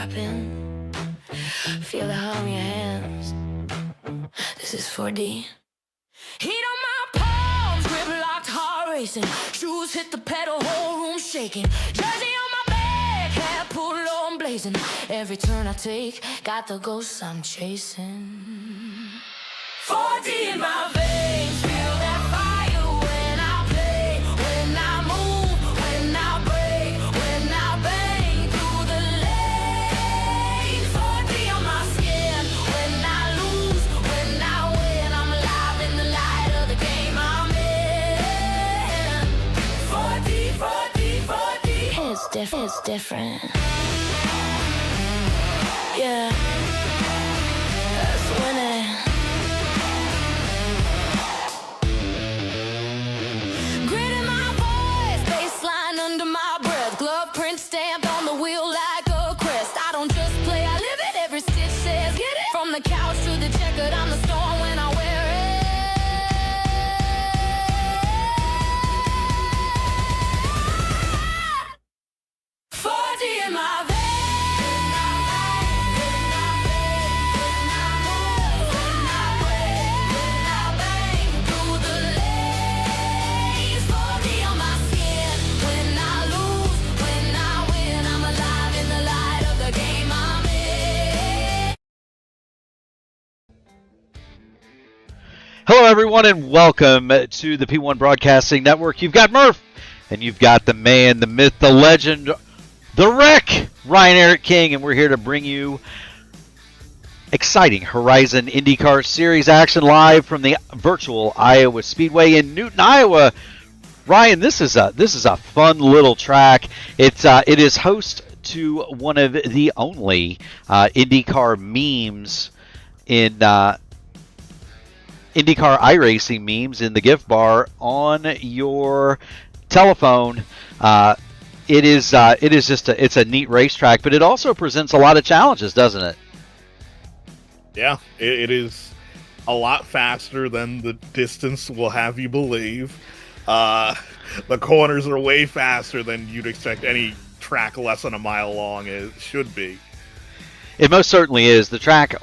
dropping. Feel the hum in your hands. This is 4D. Heat on my palms, grip locked, heart racing. Shoes hit the pedal, whole room shaking. Jersey on my back, hat pulled low and blazing. Every turn I take, got the ghosts I'm chasing. 4D in my veins, feel that fire when I play, when I move, when I break, when I bang through the lane. 4D on my skin, when I lose, when I win, I'm alive in the light of the game I'm in. 4D, 4D, 4D. It's different. Yeah, that's winning. The couch to the checkered, I'm the storm when I wear it. 4D in my veins. When I break, when I bang through the lanes. 4D on my skin. When I lose, when I win, I'm alive in the light of the game I'm in. Hello, everyone, and welcome to the P1 Broadcasting Network. You've got Murph, and you've got the man, the myth, the legend, the wreck, Ryan Eric King, and we're here to bring you exciting Horizon IndyCar Series action live from the virtual Iowa Speedway in Newton, Iowa. Ryan, this is a fun little track. It is host to one of the only IndyCar memes in IndyCar iRacing memes in the gift bar on your telephone. It is just it's a neat racetrack, but it also presents a lot of challenges, doesn't it? Yeah, it is a lot faster than the distance will have you believe. The corners are way faster than you'd expect any track less than a mile long should be. It most certainly is. The track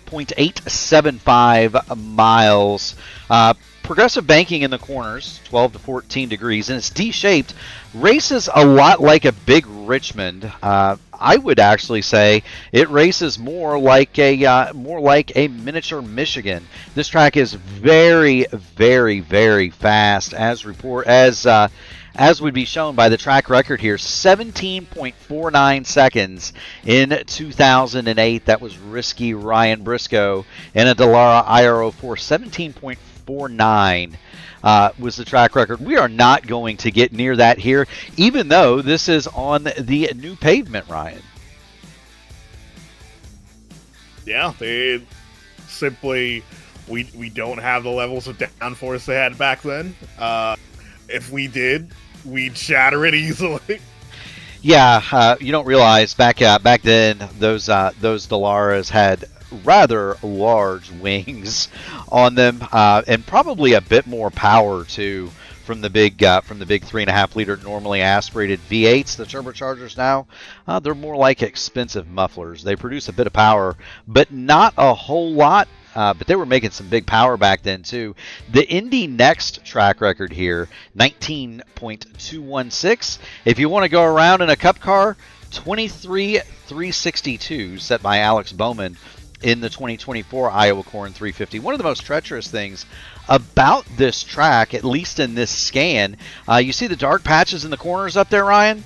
0.875 miles. Progressive banking in the corners, 12 to 14 degrees, and it's D-shaped. Races a lot like a big Richmond. I would actually say it races more like a miniature Michigan. This track is very, very, very fast, as would be shown by the track record here. 17.49 seconds in 2008. That was risky Ryan Briscoe in a Dallara IR18. 17.49 was the track record. We are not going to get near that here, even though this is on the new pavement, Ryan. Yeah, they simply, we don't have the levels of downforce they had back then. If we did, we'd shatter it easily. Yeah, you don't realize back then those Dallaras had rather large wings on them, and probably a bit more power too from the big 3.5 liter normally aspirated V8s. The turbochargers now, they're more like expensive mufflers. They produce a bit of power, but not a whole lot. But they were making some big power back then too. The Indy Next track record here, 19.216. If you want to go around in a cup car, 23.362 set by Alex Bowman in the 2024 Iowa Corn 350. One of the most treacherous things about this track, at least in this scan, you see the dark patches in the corners up there, Ryan?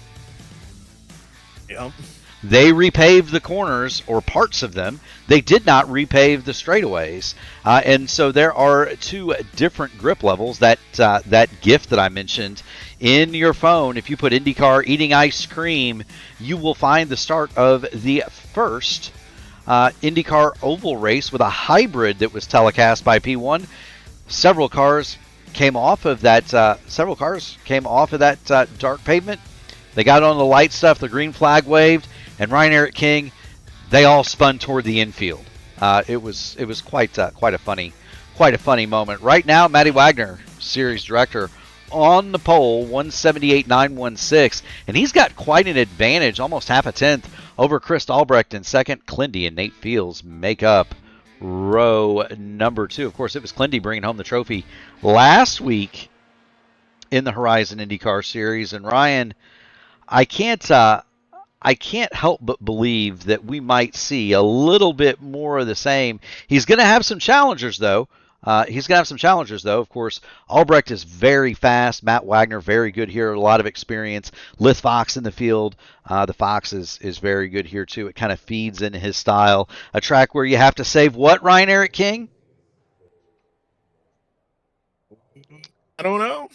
Yep. They repaved the corners, or parts of them. They did not repave the straightaways. And so there are two different grip levels. That GIF that I mentioned in your phone, if you put IndyCar eating ice cream, you will find the start of the first IndyCar Oval race with a hybrid that was telecast by P1. Several cars came off of that dark pavement. They got on the light stuff, the green flag waved, and Ryan Eric King, they all spun toward the infield. It was quite a funny moment. Right now, Matty Wagner, series director, on the pole, 178.916, and he's got quite an advantage, almost half a tenth, Over Chris Albrecht in second. Clindy and Nate Fields make up row number 2. Of course, it was Clindy bringing home the trophy last week in the Horizon IndyCar Series. And Ryan, I can't help but believe that we might see a little bit more of the same. He's going to have some challengers, though. Of course, Albrecht is very fast. Matt Wagner, very good here. A lot of experience. Lith Fox in the field. The Fox is very good here, too. It kind of feeds into his style. A track where you have to save what, Ryan Eric King? I don't know.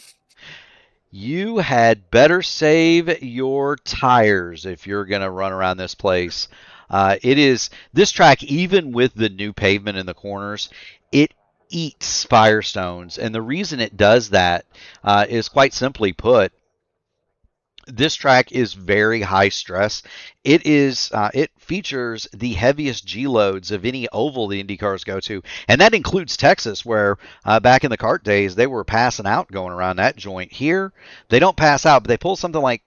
You had better save your tires if you're going to run around this place. This track, even with the new pavement in the corners, it eats Firestones. And the reason it does that is quite simply put, this track is very high stress. It features the heaviest G loads of any oval the Indy cars go to, and that includes Texas, where back in the kart days they were passing out going around that joint. Here they don't pass out, but they pull something like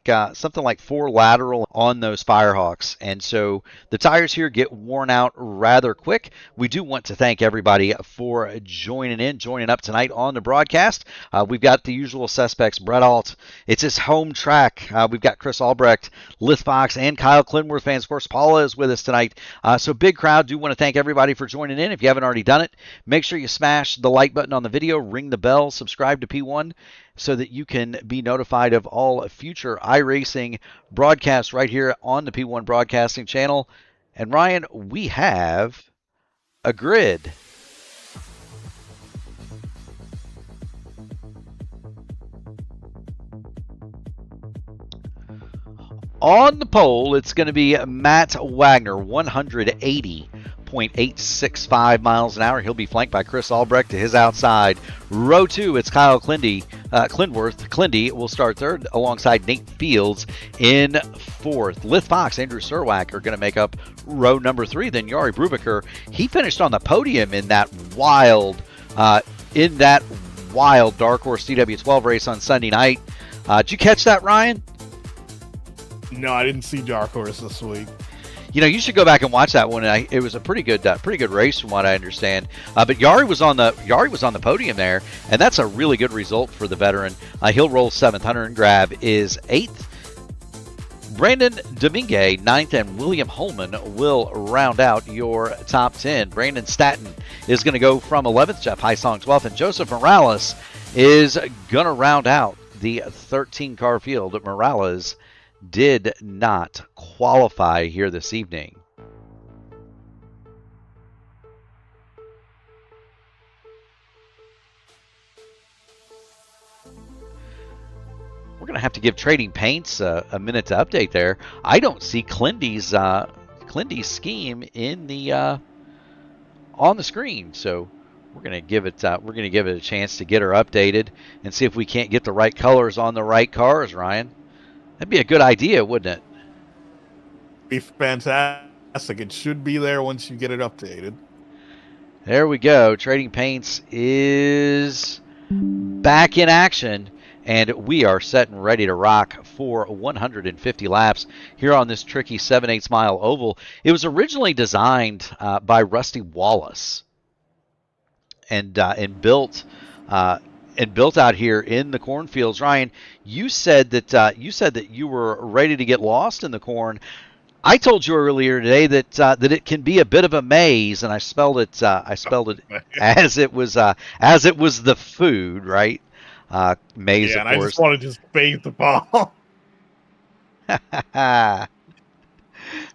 4 lateral on those Firehawks, and so the tires here get worn out rather quick. We do want to thank everybody for joining up tonight on the broadcast. We've got the usual suspects. Brett Alt, it's his home track. We've got Chris Albrecht, Lith Fox, and Kyle Clinworth fans. Of course, Paula is with us tonight. So big crowd. Do want to thank everybody for joining in. If you haven't already done it, make sure you smash the like button on the video, ring the bell, subscribe to P1 so that you can be notified of all future iRacing broadcasts right here on the P1 Broadcasting channel. And Ryan, we have a grid. On the pole, it's going to be Matt Wagner, 180.865 miles an hour. He'll be flanked by Chris Albrecht to his outside. Row 2, it's Kyle Clinworth. Clindy will start third alongside Nate Fields in fourth. Lith Fox, Andrew Serwack are going to make up row number 3. Then Yari Brubaker, he finished on the podium in that wild Dark Horse CW12 race on Sunday night. Did you catch that, Ryan? No, I didn't see Dark Horse this week. You know, you should go back and watch that one. It was a pretty good race from what I understand. But Yari was on the podium there, and that's a really good result for the veteran. He'll roll 7th. Hunter and Grab is 8th. Brandon Domingue 9th, and William Holman will round out your top 10. Brandon Staton is going to go from 11th. Jeff Hysong 12th, and Joseph Morales is going to round out the 13-car field. Morales did not qualify here this evening. We're going to have to give Trading Paints a minute to update there. I don't see Clindy's scheme in the on the screen, so we're going to give it a chance to get her updated and see if we can't get the right colors on the right cars, Ryan. That'd be a good idea, wouldn't it? Be fantastic. It should be there once you get it updated. There we go. Trading Paints is back in action, and we are set and ready to rock for 150 laps here on this tricky 7/8 mile oval. It was originally designed by Rusty Wallace and built out here in the cornfields. Ryan, you said that you were ready to get lost in the corn. I told you earlier today that it can be a bit of a maze, and I spelled it as it was the food, right? Maze, yeah, of and course. I just want to just bait the ball.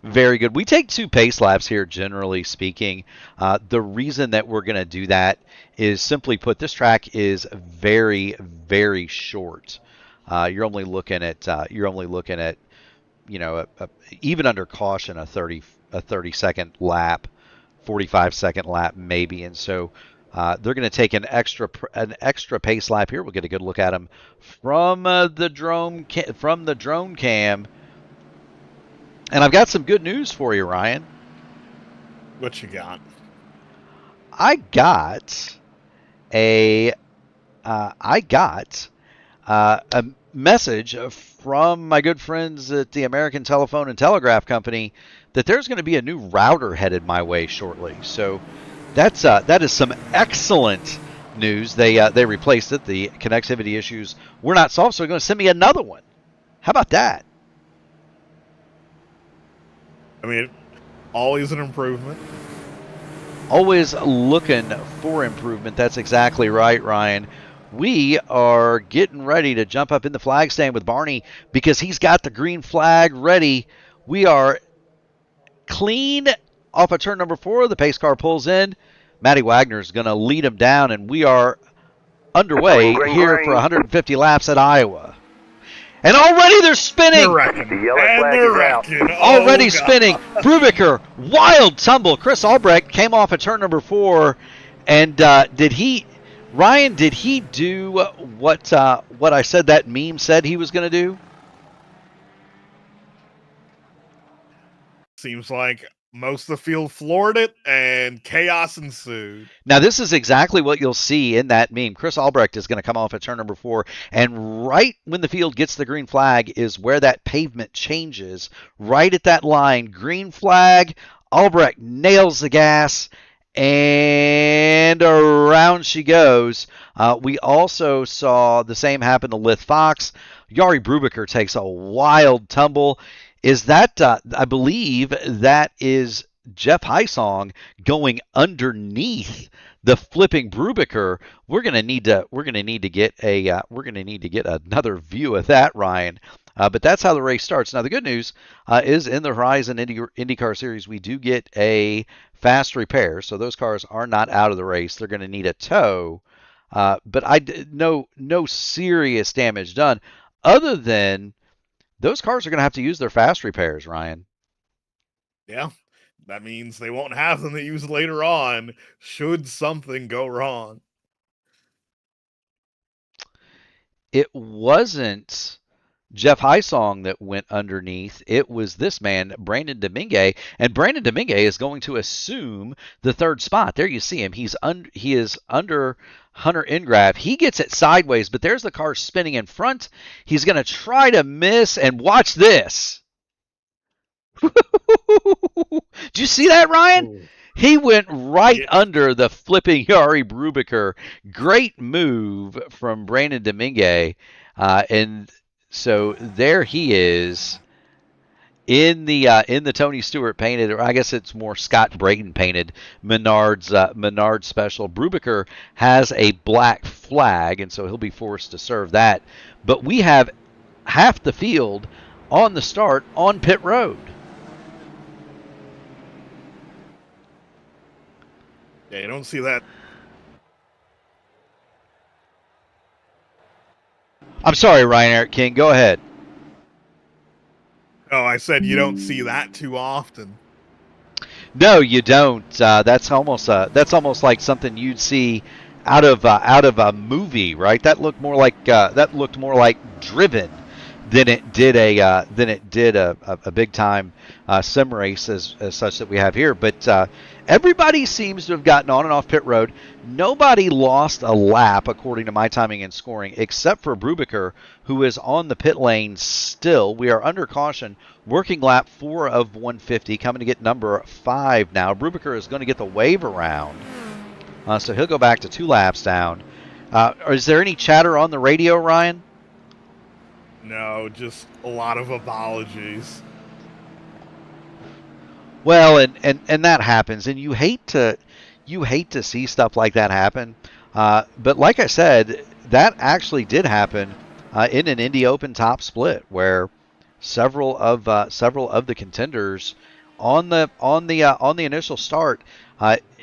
Very good. We take 2 pace laps here, generally speaking. The reason that we're going to do that is simply put, this track is very, very short. You're only looking at even under caution a 30-second lap, 45-second lap maybe, and so they're going to take an extra pace lap here. We'll get a good look at them from the drone cam. And I've got some good news for you, Ryan. What you got? I got a message from my good friends at the American Telephone and Telegraph Company that there's going to be a new router headed my way shortly. So that is some excellent news. They replaced it. The connectivity issues were not solved, so they're going to send me another one. How about that? I mean, always an improvement. Always looking for improvement. That's exactly right, Ryan. We are getting ready to jump up in the flag stand with Barney because he's got the green flag ready. We are clean off of turn number 4. The pace car pulls in. Matty Wagner is going to lead him down, and we are underway here for 150 laps at Iowa. And already they're spinning. Already spinning. Brubaker, wild tumble. Chris Albrecht came off at turn number 4, and did he do what I said that meme said he was going to do? Seems like most of the field floored it, and chaos ensued. Now, this is exactly what you'll see in that meme. Chris Albrecht is going to come off at turn number 4, and right when the field gets the green flag is where that pavement changes. Right at that line, green flag, Albrecht nails the gas, and around she goes. We also saw the same happen to Lith Fox. Jari Brubaker takes a wild tumble. Is that, I believe that is Jeff Heisong going underneath the flipping Brubaker. We're going to need to get another view of that, Ryan. But that's how the race starts. Now, the good news is in the Horizon IndyCar Series, we do get a fast repair, so those cars are not out of the race. They're going to need a tow, but no serious damage done, other than those cars are going to have to use their fast repairs, Ryan. Yeah, that means they won't have them to use later on should something go wrong. It wasn't Jeff Heisong that went underneath. It was this man, Brandon Domingue, and Brandon Domingue is going to assume the 3rd spot. There you see him. He is under Hunter Ingraf. He gets it sideways, but there's the car spinning in front. He's going to try to miss, and watch this. Did you see that, Ryan? Ooh. He went right under the flipping Jari Brubaker. Great move from Brandon Domingue, and so there he is in the Tony Stewart painted, or I guess it's more Scott Braden painted Menard's special. Brubaker has a black flag, and so he'll be forced to serve that. But we have half the field on the start on pit road. Yeah, you don't see that. I'm sorry, Ryan Eric King. Go ahead. Oh, I said you don't see that too often. No, you don't. That's almost like something you'd see out of a movie, right? That looked more like Driven than it did a big time sim race as such that we have here. But everybody seems to have gotten on and off pit road. Nobody lost a lap according to my timing and scoring, except for Brubaker, who is on the pit lane still. We are under caution, working lap 4 of 150, coming to get number 5 now. Brubaker is going to get the wave around, so he'll go back to 2 laps down. Is there any chatter on the radio, Ryan? No, just a lot of apologies. Well, and that happens, and you hate to see stuff like that happen. But like I said, that actually did happen in an Indy Open top split, where several of the contenders on the initial start,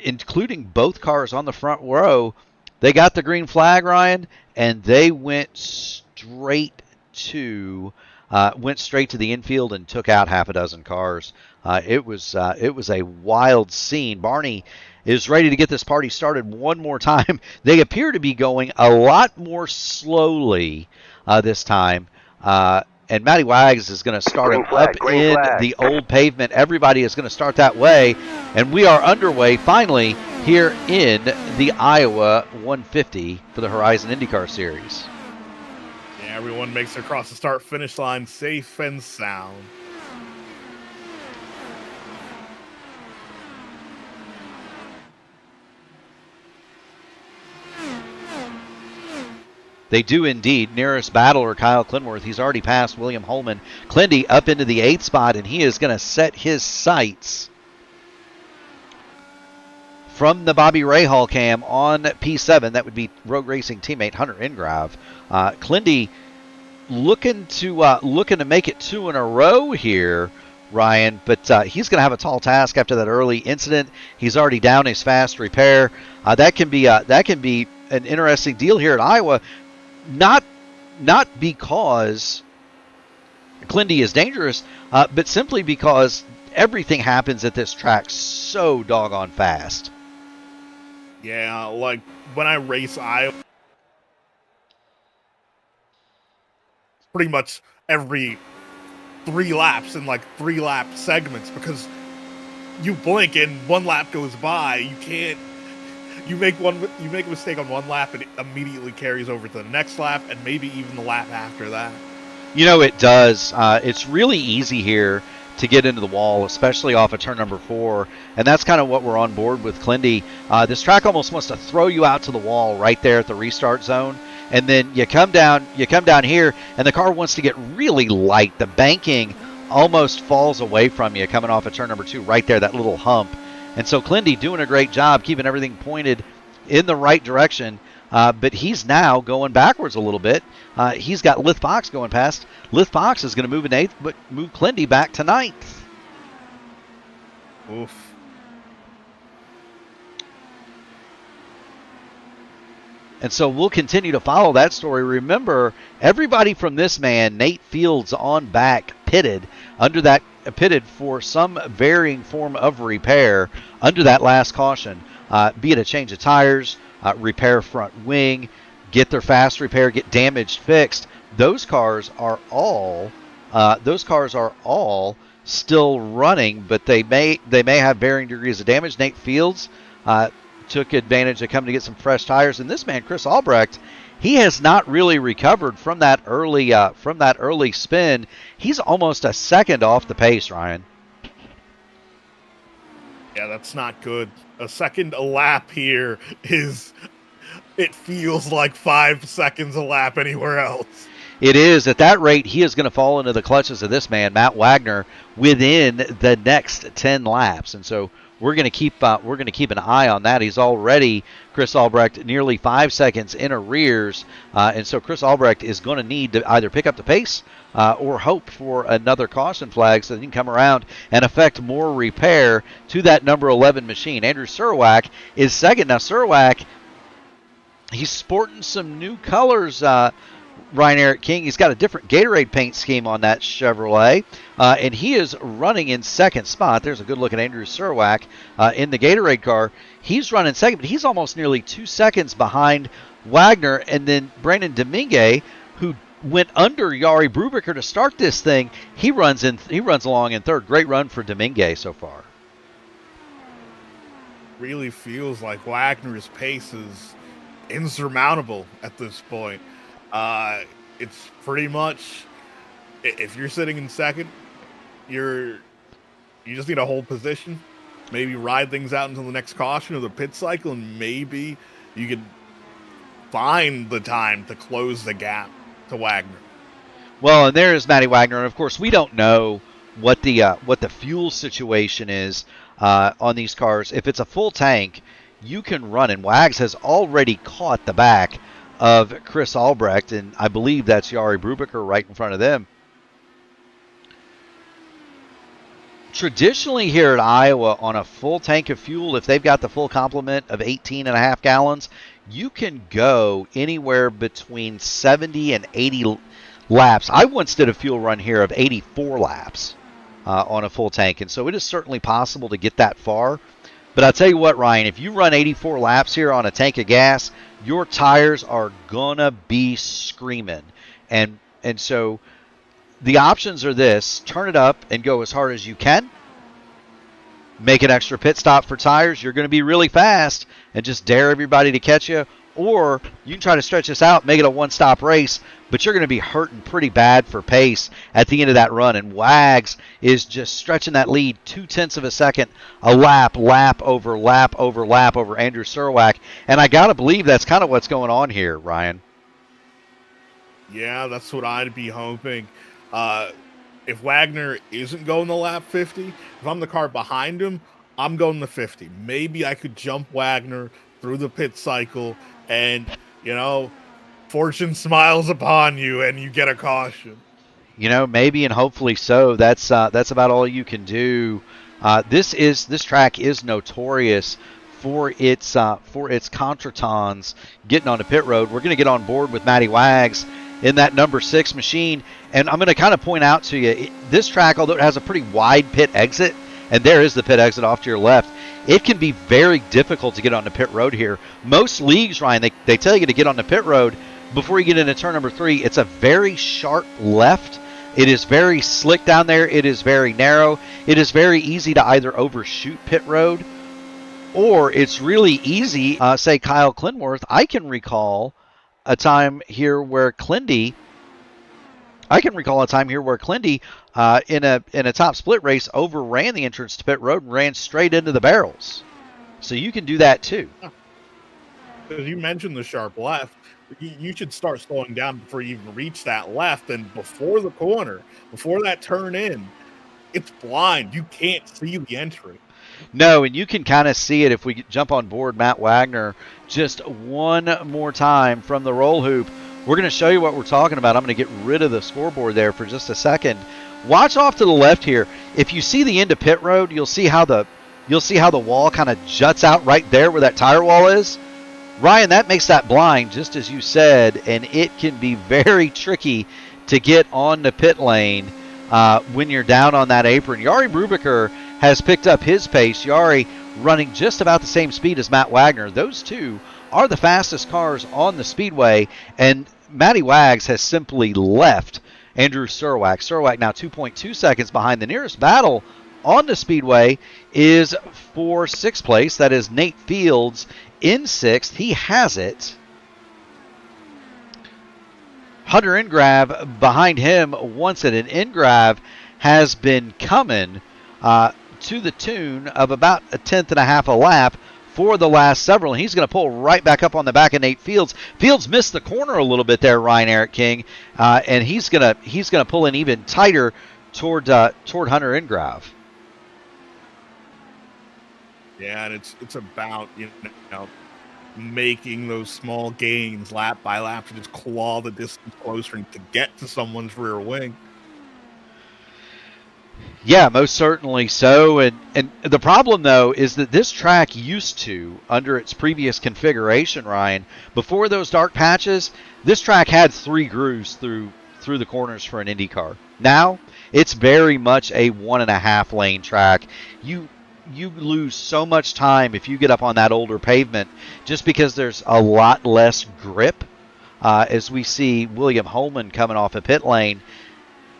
including both cars on the front row, they got the green flag, Ryan, and they went straight to the infield and took out half a dozen cars. It was a wild scene. Barney is ready to get this party started one more time. They appear to be going a lot more slowly this time. And Matty Wags is going to start up in the old pavement. Everybody is going to start that way. And we are underway finally here in the Iowa 150 for the Horizon IndyCar Series. Yeah, Everyone makes it across the start-finish line safe and sound. They do indeed. Nearest battler, Kyle Clinworth. He's already passed William Holman. Clindy up into the 8th spot, and he is going to set his sights from the Bobby Rahal cam on P7. That would be Rogue Racing teammate Hunter Ingrave. Clindy looking to make it 2 in a row here, Ryan, but he's going to have a tall task after that early incident. He's already down his fast repair. That can be an interesting deal here at Iowa. Not because Clindy is dangerous, but simply because everything happens at this track so doggone fast. Yeah, like when I race Iowa, pretty much every 3 laps in like 3-lap segments, because you blink and 1 lap goes by, you can't. You make a mistake on 1 lap, and it immediately carries over to the next lap, and maybe even the lap after that. It does. It's really easy here to get into the wall, especially off of turn number 4, and that's kind of what we're on board with Clindy. This track almost wants to throw you out to the wall right there at the restart zone, and then you come down here, and the car wants to get really light. The banking almost falls away from you coming off of turn number 2 right there, that little hump. And so Clindy doing a great job keeping everything pointed in the right direction, but he's now going backwards a little bit. He's got Lith Fox going past. Lith Fox is going to move in 8th, but move Clindy back to 9th. Oof. And so we'll continue to follow that story. Remember, everybody from this man, Nate Fields, on back, pitted for some varying form of repair under that last caution, be it a change of tires, repair front wing, get their fast repair, get damaged fixed. Those cars are all still running, but they may have varying degrees of damage. Nate Fields took advantage of coming to get some fresh tires, and this man, Chris Albrecht, he has not really recovered from that early spin. He's almost a second off the pace, Ryan. Yeah, that's not good. A second a lap here it feels like 5 seconds a lap anywhere else. It is. At that rate, he is going to fall into the clutches of this man, Matt Wagner, within the next 10 laps. And so we're going to keep an eye on that. He's already, Chris Albrecht, nearly 5 seconds in arrears, and so Chris Albrecht is going to need to either pick up the pace or hope for another caution flag so that he can come around and affect more repair to that number 11 machine. Andrew Surwack is second. Now Surwack, he's sporting some new colors. Ryan Eric King, he's got a different Gatorade paint scheme on that Chevrolet, and he is running in second spot. There's a good look at Andrew Surwack in the Gatorade car. He's running second, but he's almost nearly 2 seconds behind Wagner, and then Brandon Domingue, who went under Yari Brubaker to start this thing, he runs along in third. Great run for Domingue so far. Really feels like Wagner's pace is insurmountable at this point. It's pretty much, if you're sitting in second, you just need to hold position, maybe ride things out until the next caution or the pit cycle, and maybe you could find the time to close the gap to Wagner. Well, and there's Matty Wagner, and of course we don't know what the fuel situation is on these cars. If it's a full tank, you can run, and Wags has already caught the back of Chris Albrecht, and I believe that's Yari Brubaker right in front of them. Traditionally here at Iowa, on a full tank of fuel, if they've got the full complement of 18.5 gallons, you can go anywhere between 70 and 80 laps. I once did a fuel run here of 84 laps on a full tank, and so it is certainly possible to get that far. But I'll tell you what, Ryan, if you run 84 laps here on a tank of gas, your tires are gonna be screaming. And so the options are this: turn it up and go as hard as you can. Make an extra pit stop for tires. You're going to be really fast and just dare everybody to catch you. or you can try to stretch this out, make it a one-stop race, but you're going to be hurting pretty bad for pace at the end of that run. And Wags is just stretching that lead 0.2 of a second, a lap over Andrew Surwack. And I got to believe that's kind of what's going on here, Ryan. Yeah, that's what I'd be hoping. If Wagner isn't going the lap 50, if I'm the car behind him, I'm going the 50. Maybe I could jump Wagner through the pit cycle and, fortune smiles upon you and you get a caution. Maybe and hopefully so. That's about all you can do. This track is notorious for its contretemps getting onto pit road. We're going to get on board with Matty Wags in that number 6 machine, and I'm going to kind of point out to you, this track, although it has a pretty wide pit exit, and there is the pit exit off to your left, it can be very difficult to get onto pit road here. Most leagues, Ryan, they tell you to get on the pit road before you get into turn number 3. It's a very sharp left. It is very slick down there. It is very narrow. It is very easy to either overshoot pit road, or it's really easy. Say Kyle Clinworth, I can recall a time here where Clindy in a top split race overran the entrance to pit road and ran straight into the barrels. So you can do that too. Because you mentioned the sharp left, you should start slowing down before you even reach that left. And before the corner, before that turn in, it's blind. You can't see the entry. No, and you can kind of see it if we jump on board Matt Wagner just one more time from the roll hoop. We're going to show you what we're talking about. I'm going to get rid of the scoreboard there for just a second. Watch off to the left here. If you see the end of pit road, you'll see how the wall kind of juts out right there where that tire wall is. Ryan, that makes that blind, just as you said, and it can be very tricky to get on the pit lane when you're down on that apron. Jari Brubaker has picked up his pace. Jari running just about the same speed as Matt Wagner. Those two are the fastest cars on the speedway, and Matty Wags has simply left Andrew Surwack. Surwack now 2.2 seconds behind. The nearest battle on the speedway is for 6th place. That is Nate Fields in 6th. He has it. Hunter Ingrav behind him wants it, and Ingrav has been coming to the tune of about a 10.5 a lap for the last several. And he's going to pull right back up on the back of Nate Fields. Fields missed the corner a little bit there, Ryan Eric King, and he's gonna pull in even tighter toward Hunter Ingrav. Yeah, and it's about making those small gains lap by lap to just claw the distance closer and to get to someone's rear wing. Yeah, most certainly so. And the problem, though, is that this track used to, under its previous configuration, Ryan, before those dark patches, this track had 3 grooves through the corners for an Indy car. Now, it's very much a 1.5 lane track. You lose so much time if you get up on that older pavement just because there's a lot less grip. As we see William Holman coming off a pit lane,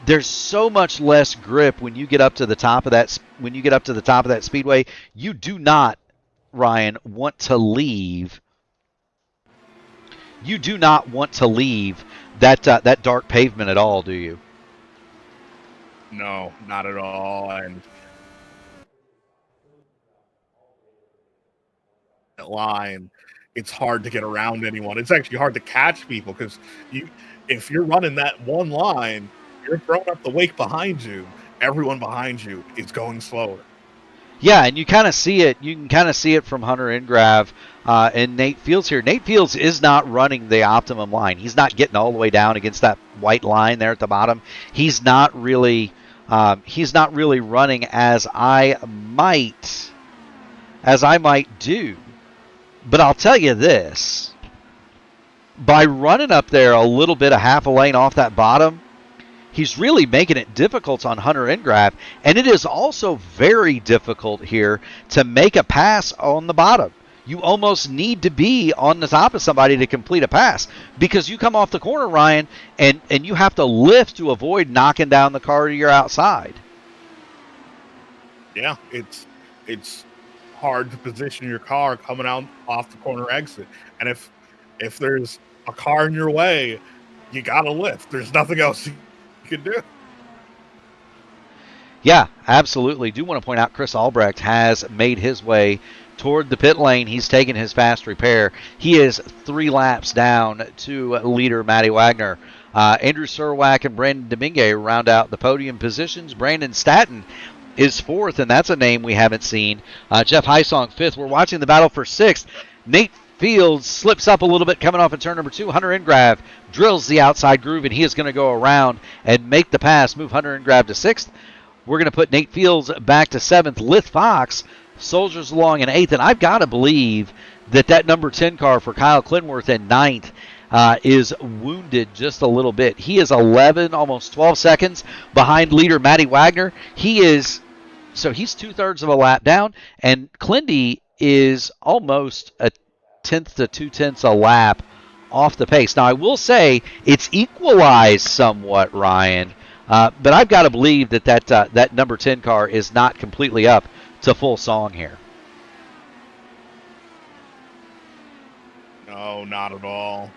there's so much less grip when you get up to the top of that speedway. You do not, Ryan, want to leave. You do not want to leave that dark pavement at all, do you? No, not at all. And that line, it's hard to get around anyone. It's actually hard to catch people because if you're running that one line, you're throwing up the wake behind you. Everyone behind you is going slower. Yeah, and you kind of see it. You can kind of see it from Hunter Ingrav and Nate Fields here. Nate Fields is not running the optimum line. He's not getting all the way down against that white line there at the bottom. He's not really running as I might do. But I'll tell you this: by running up there a little bit, a half a lane off that bottom, he's really making it difficult on Hunter Ingrav, and it is also very difficult here to make a pass on the bottom. You almost need to be on the top of somebody to complete a pass because you come off the corner, Ryan, and you have to lift to avoid knocking down the car to your outside. Yeah, it's hard to position your car coming out off the corner exit. And if If there's a car in your way, you gotta lift. There's nothing else you can do. Yeah, absolutely. Do want to point out Chris Albrecht has made his way toward the pit lane. He's taken his fast repair. He is 3 laps down to leader Matty Wagner. Andrew Surwack and Brandon Domingue round out the podium positions. Brandon Staton is 4th, and that's a name we haven't seen. Jeff Heisong 5th. We're watching the battle for 6th. Nate Fields slips up a little bit coming off in turn number 2. Hunter Ingrave drills the outside groove, and he is going to go around and make the pass, move Hunter Ingrave to 6th. We're going to put Nate Fields back to 7th. Lith Fox soldiers along in 8th, and I've got to believe that number 10 car for Kyle Clinworth in 9th is wounded just a little bit. He is 11, almost 12 seconds behind leader Matty Wagner. He's 2/3 of a lap down, and Clindy is almost a 1/10 to 2/10 a lap off the pace. Now, I will say it's equalized somewhat, Ryan, but I've got to believe that number 10 car is not completely up to full song here. No, not at all.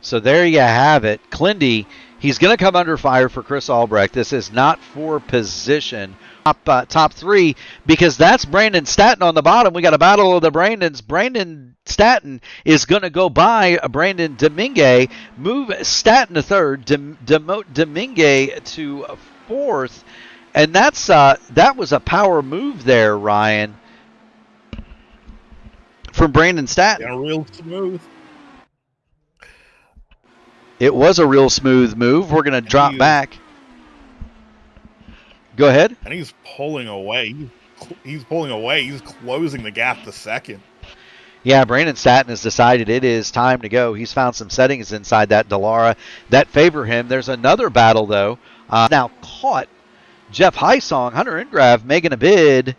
So there you have it. Clindy, he's going to come under fire for Chris Albrecht. This is not for position. Top 3, because that's Brandon Staton on the bottom. We got a battle of the Brandons. Brandon Staton is going to go by Brandon Domingue, move Staton to 3rd, demote Domingue to 4th, and that was a power move there, Ryan, from Brandon Staton. Yeah, real smooth. It was a real smooth move. We're going to drop back. Go ahead. And he's pulling away. He's pulling away. He's closing the gap to 2nd. Yeah, Brandon Staton has decided it is time to go. He's found some settings inside that Dallara that favor him. There's another battle, though. Now caught Jeff Heisong, Hunter Ingrave making a bid.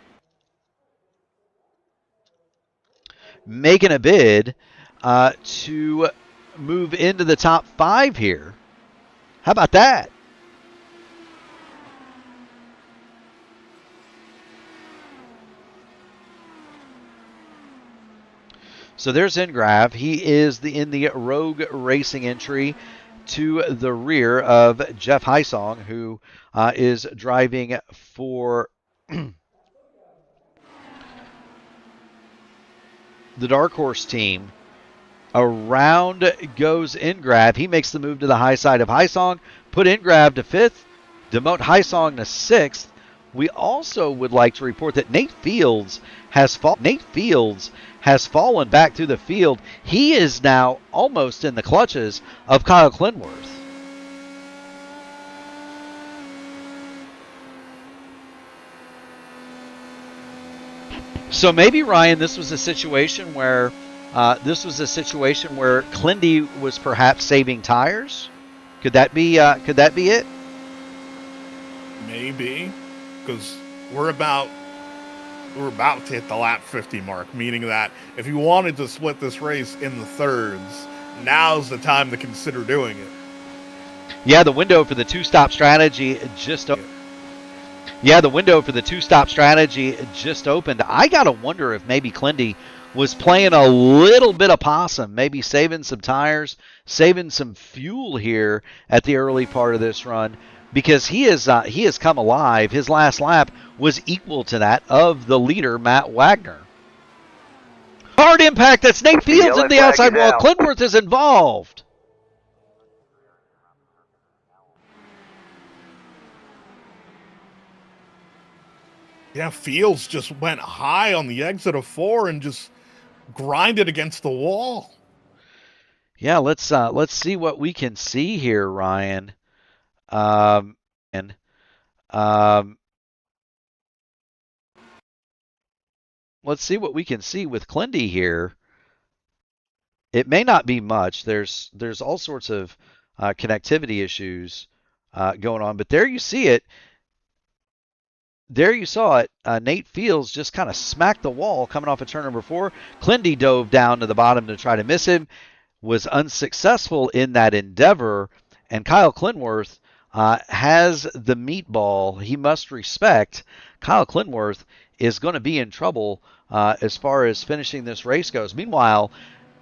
To move into the top 5 here. How about that? So there's Ingrave. He is in the Rogue Racing entry to the rear of Jeff Heisong, who is driving for the Dark Horse team. Around goes Ingrave. He makes the move to the high side of Heisong. Put Ingrave to 5th. Demote Heisong to 6th. We also would like to report that Nate Fields has fallen back through the field. He is now almost in the clutches of Kyle Clinworth. So maybe, Ryan, this was a situation where Clindy was perhaps saving tires. Could that be it? Maybe, because we're about to hit the lap 50 mark, meaning that if you wanted to split this race in the thirds, now's the time to consider doing it. Yeah, the window for the two-stop strategy just opened. I got to wonder if maybe Clindy was playing a little bit of possum, maybe saving some tires, saving some fuel here at the early part of this run, because he has come alive. His last lap was equal to that of the leader, Matt Wagner. Hard impact. That's Nate Fields at the outside wall. Clinworth is involved. Yeah, Fields just went high on the exit of 4 and just grinded against the wall. Yeah, let's see what we can see here, Ryan. Let's see what we can see with Clindy here. It may not be much. There's all sorts of connectivity issues going on, but there you see it. there you saw it. Nate Fields just kind of smacked the wall coming off of turn number 4. Clindy dove down to the bottom to try to miss him, was unsuccessful in that endeavor, and Kyle Clinworth has the meatball he must respect. Kyle Clinworth is going to be in trouble as far as finishing this race goes. Meanwhile,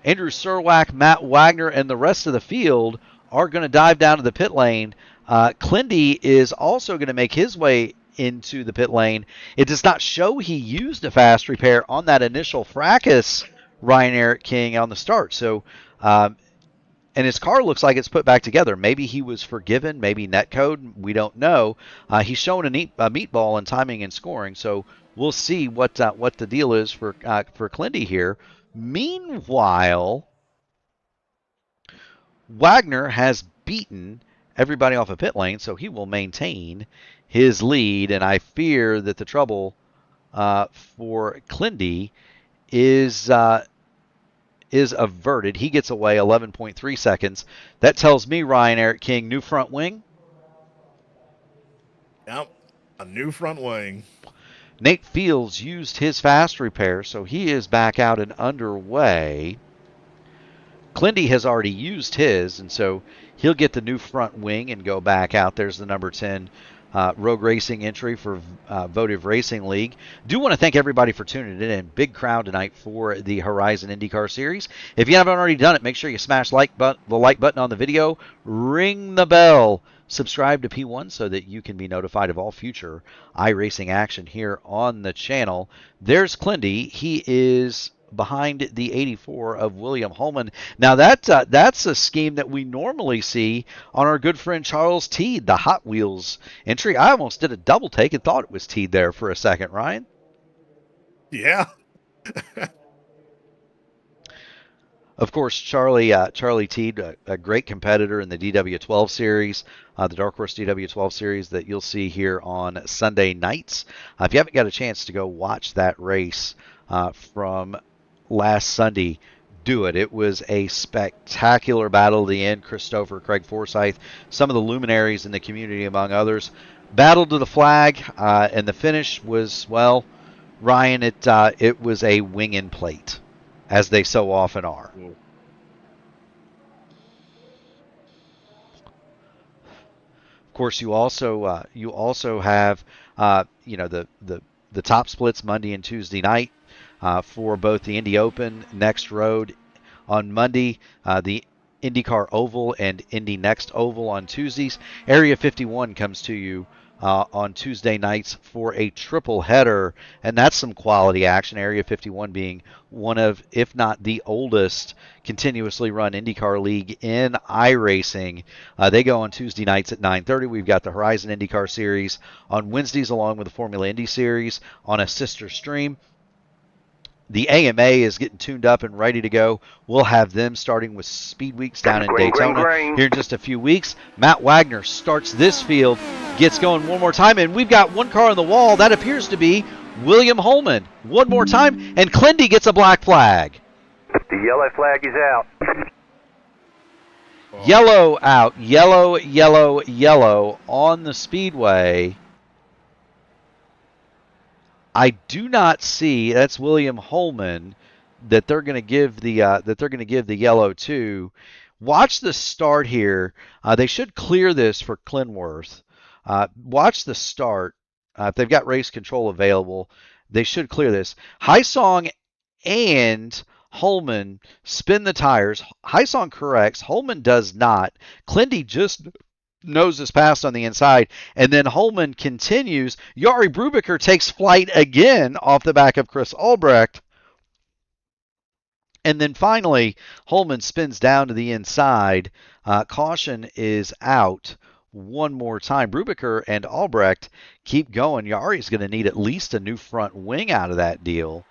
Andrew Surwack, Matt Wagner, and the rest of the field are going to dive down to the pit lane. Clindy is also going to make his way into the pit lane. It does not show he used a fast repair on that initial fracas, Ryan Eric King, on the start. So, and his car looks like it's put back together. Maybe he was forgiven, maybe netcode, we don't know. He's showing a meatball in timing and scoring, so we'll see what the deal is for Clindy here. Meanwhile, Wagner has beaten everybody off a pit lane, so he will maintain his lead, and I fear that the trouble for Clindy is averted. He gets away 11.3 seconds. That tells me, Ryan Eric King, new front wing. Yep, a new front wing. Nate Fields used his fast repair, so he is back out and underway. Clindy has already used his, and so he'll get the new front wing and go back out. There's the number 10 Rogue Racing entry for Votive Racing League. Do want to thank everybody for tuning in. Big crowd tonight for the Horizon IndyCar Series. If you haven't already done it, make sure you smash the like button on the video, ring the bell, subscribe to P1 so that you can be notified of all future iRacing action here on the channel. There's Clindy. He is behind the 84 of William Holman. Now that's a scheme that we normally see on our good friend Charles Teed, the Hot Wheels entry. I almost did a double take and thought it was Teed there for a second, Ryan. Yeah. Of course, Charlie Teed, a great competitor in the DW12 series, the Dark Horse DW12 series that you'll see here on Sunday nights. If you haven't got a chance to go watch that race from last Sunday, do it. It was a spectacular battle at the end. Christopher, Craig Forsyth, some of the luminaries in the community, among others, battled to the flag, and the finish was, well, Ryan, it was a wing and plate, as they so often are. Of course, you also have the top splits Monday and Tuesday night for both the Indy Open, Next Road on Monday, the IndyCar Oval and Indy Next Oval on Tuesdays. Area 51 comes to you on Tuesday nights for a triple header, and that's some quality action. Area 51 being one of, if not the oldest, continuously run IndyCar league in iRacing. They go on Tuesday nights at 9:30. We've got the Horizon IndyCar Series on Wednesdays, along with the Formula Indy Series on a sister stream. The AMA is getting tuned up and ready to go. We'll have them starting with Speed Weeks down in Daytona here in just a few weeks. Matt Wagner starts this field, gets going one more time, and we've got one car on the wall. That appears to be William Holman. One more time, and Clindy gets a black flag. The yellow flag is out. Yellow out. Yellow, yellow, yellow on the speedway. I do not see, that's William Holman, that they're going to give the yellow to. Watch the start here. They should clear this for Clinworth. Watch the start. If they've got race control available, they should clear this. Highsong and Holman spin the tires. Highsong corrects. Holman does not. Clindy just noses past on the inside, and then Holman continues. Jari Brubaker takes flight again off the back of Chris Albrecht, and then finally Holman spins down to the inside. Caution is out one more time. Brubaker and Albrecht keep going. Yari's going to need at least a new front wing out of that deal.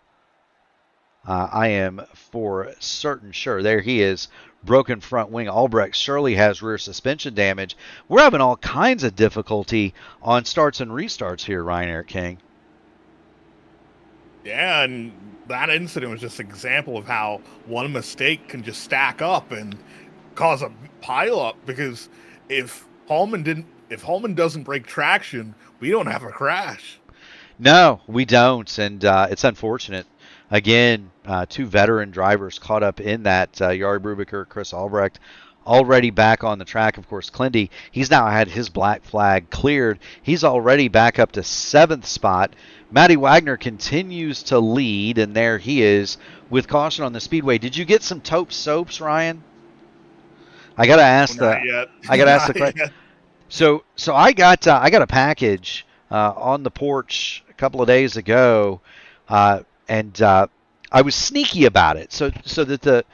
I am for certain sure. There he is. Broken front wing. Albrecht surely has rear suspension damage. We're having all kinds of difficulty on starts and restarts here, Ryan Eric King. Yeah, and that incident was just an example of how one mistake can just stack up and cause a pile up, because if Holman doesn't break traction, we don't have a crash. No, we don't, and it's unfortunate. Again, two veteran drivers caught up in that. Yari Brubaker, Chris Albrecht, already back on the track. Of course, Clindy, he's now had his black flag cleared. He's already back up to 7th spot. Matty Wagner continues to lead, and there he is with caution on the speedway. Did you get some taupe soaps, Ryan? I gotta ask Not yet. I gotta ask the Not question. yet. So I got a package on the porch a couple of days ago, and I was sneaky about it, so that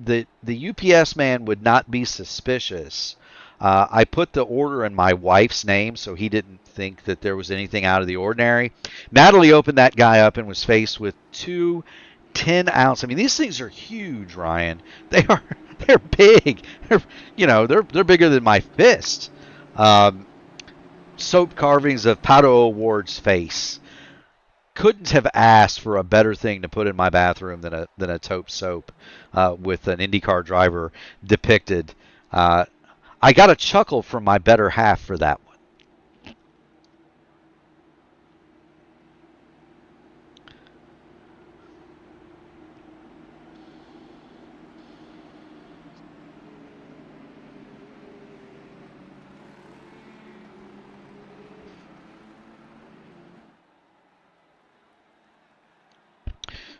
the UPS man would not be suspicious. I put the order in my wife's name, so he didn't think that there was anything out of the ordinary. Natalie opened that guy up and was faced with two 10-ounce. I mean, these things are huge, Ryan. They're big. They're bigger than my fist. Soap carvings of Pato Award's face. Couldn't have asked for a better thing to put in my bathroom than a taupe soap with an IndyCar driver depicted. I got a chuckle from my better half for that one.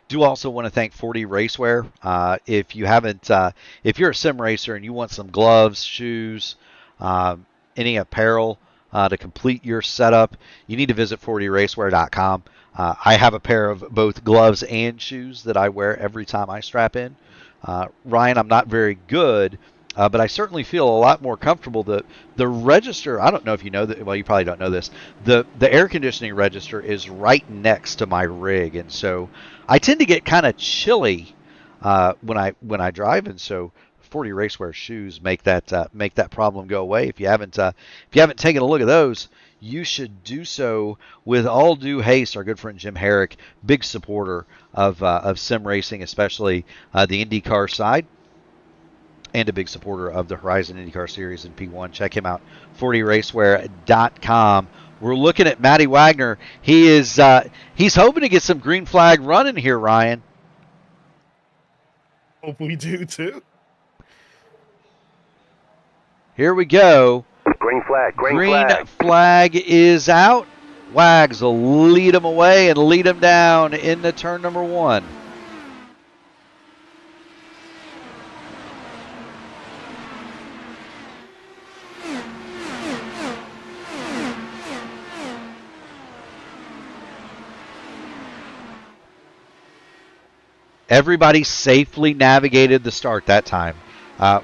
Do also want to thank 40 Racewear. If you haven't, if you're a sim racer and you want some gloves, shoes, any apparel to complete your setup, you need to visit 40racewear.com. I have a pair of both gloves and shoes that I wear every time I strap in. Ryan, I'm not very good, but I certainly feel a lot more comfortable. The register, I don't know if you know that. Well, you probably don't know this. The air conditioning register is right next to my rig, and so I tend to get kind of chilly when I drive, and so 40 Racewear shoes make that problem go away. If you haven't taken a look at those, you should do so with all due haste. Our good friend Jim Herrick, big supporter of sim racing, especially the IndyCar side, and a big supporter of the Horizon IndyCar Series in P1. Check him out, 40racewear.com. We're looking at Matty Wagner. He's hoping to get some green flag running here, Ryan. Hope we do too. Here we go. Green flag, green flag. Flag is out. Wags will lead him away and lead him down into turn number 1. Everybody safely navigated the start that time.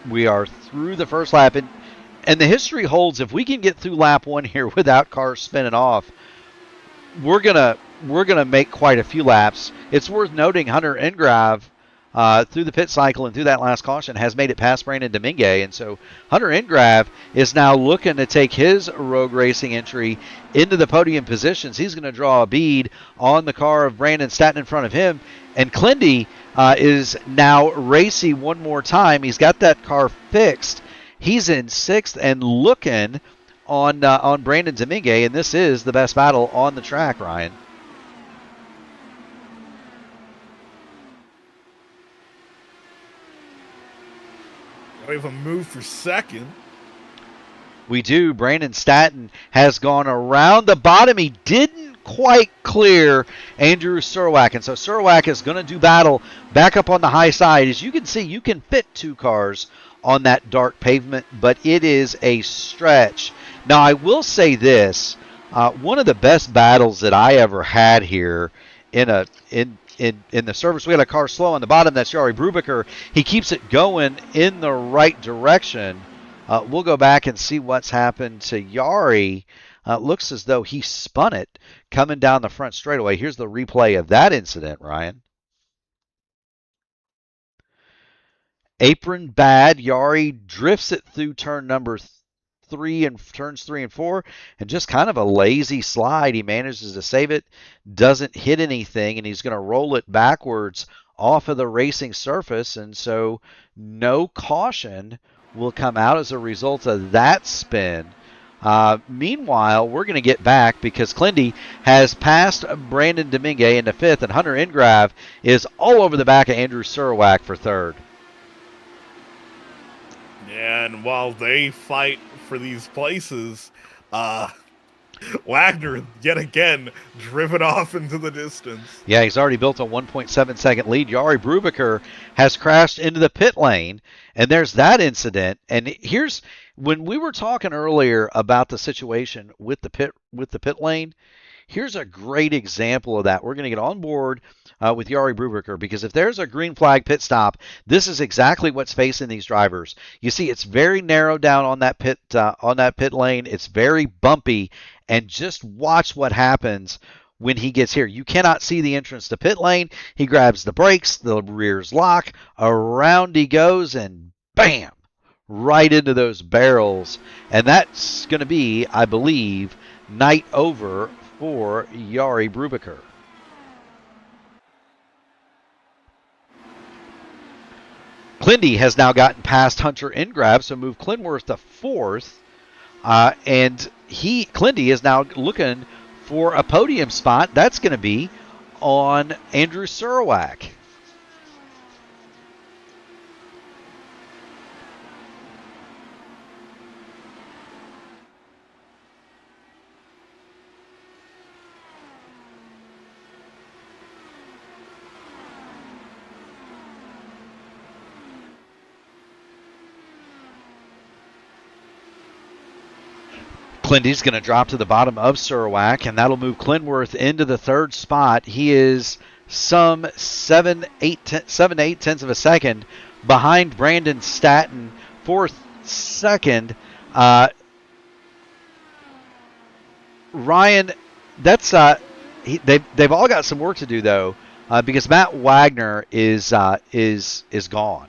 We are through the first lap, and the history holds. If we can get through lap 1 here without cars spinning off, we're gonna make quite a few laps. It's worth noting Hunter Ingrave through the pit cycle and through that last caution has made it past Brandon Domingue, and so Hunter Ingrave is now looking to take his rogue racing entry into the podium positions. He's going to draw a bead on the car of Brandon Statton in front of him, and Clindy is now racing one more time. He's got that car fixed. He's in 6th and looking on Brandon Domingue, and this is the best battle on the track, Ryan. We have a move for 2nd. We do. Brandon Statton has gone around the bottom. He didn't quite clear Andrew Surwack, and so Surwack is going to do battle back up on the high side. As you can see, you can fit 2 cars on that dark pavement, but it is a stretch. Now, I will say this. One of the best battles that I ever had here in the service, we had a car slow on the bottom. That's Yari Brubaker. He keeps it going in the right direction. We'll go back and see what's happened to Yari. Looks as though he spun it coming down the front straightaway. Here's the replay of that incident, Ryan. Apron bad. Yari drifts it through turn number 3 and turns 3 and 4, and just kind of a lazy slide. He manages to save it, doesn't hit anything, and he's going to roll it backwards off of the racing surface, and so no caution will come out as a result of that spin. Meanwhile, we're going to get back because Clindy has passed Brandon Domingue into 5th, and Hunter Ingrave is all over the back of Andrew Surowac for 3rd. Yeah, and while they fight for these places, Wagner, yet again, driven off into the distance. Yeah, he's already built a 1.7 second lead. Jari Brubaker has crashed into the pit lane, and there's that incident. And here's when we were talking earlier about the situation with the pit lane. Here's a great example of that. We're going to get on board with Jari Brubaker because if there's a green flag pit stop, this is exactly what's facing these drivers. You see, it's very narrow down on that pit lane. It's very bumpy, and just watch what happens when he gets here. You cannot see the entrance to pit lane. He grabs the brakes, the rears lock, around he goes, and bam, right into those barrels. And that's going to be, I believe, night over for Jari Brubaker. Clindy has now gotten past Hunter Ingrave, so moved Clinworth to 4th. And Clindy is now looking for a podium spot. That's going to be on Andrew Surowac. Clindy's going to drop to the bottom of Surowac, and that'll move Clinworth into the 3rd spot. He is some 7.8 tenths of a second behind Brandon Statton, 4th, 2nd. Ryan, that's they've all got some work to do though, because Matt Wagner is gone.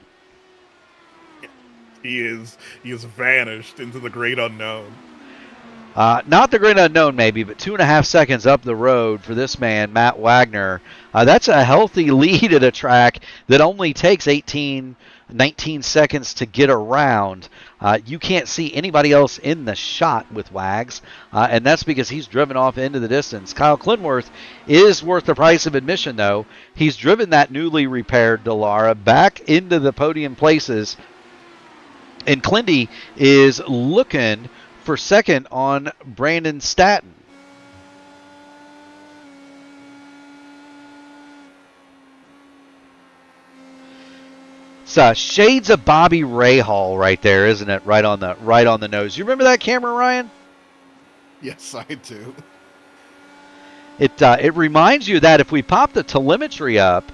He is vanished into the great unknown. Not the great unknown, maybe, but 2.5 seconds up the road for this man, Matt Wagner. That's a healthy lead at a track that only takes 19 seconds to get around. You can't see anybody else in the shot with Wags, and that's because he's driven off into the distance. Kyle Clinworth is worth the price of admission, though. He's driven that newly repaired Dallara back into the podium places, and Clindy is looking for 2nd on Brandon Statton. It's shades of Bobby Rahal right there, isn't it? Right on the nose. You remember that camera, Ryan? Yes, I do. It reminds you that if we pop the telemetry up,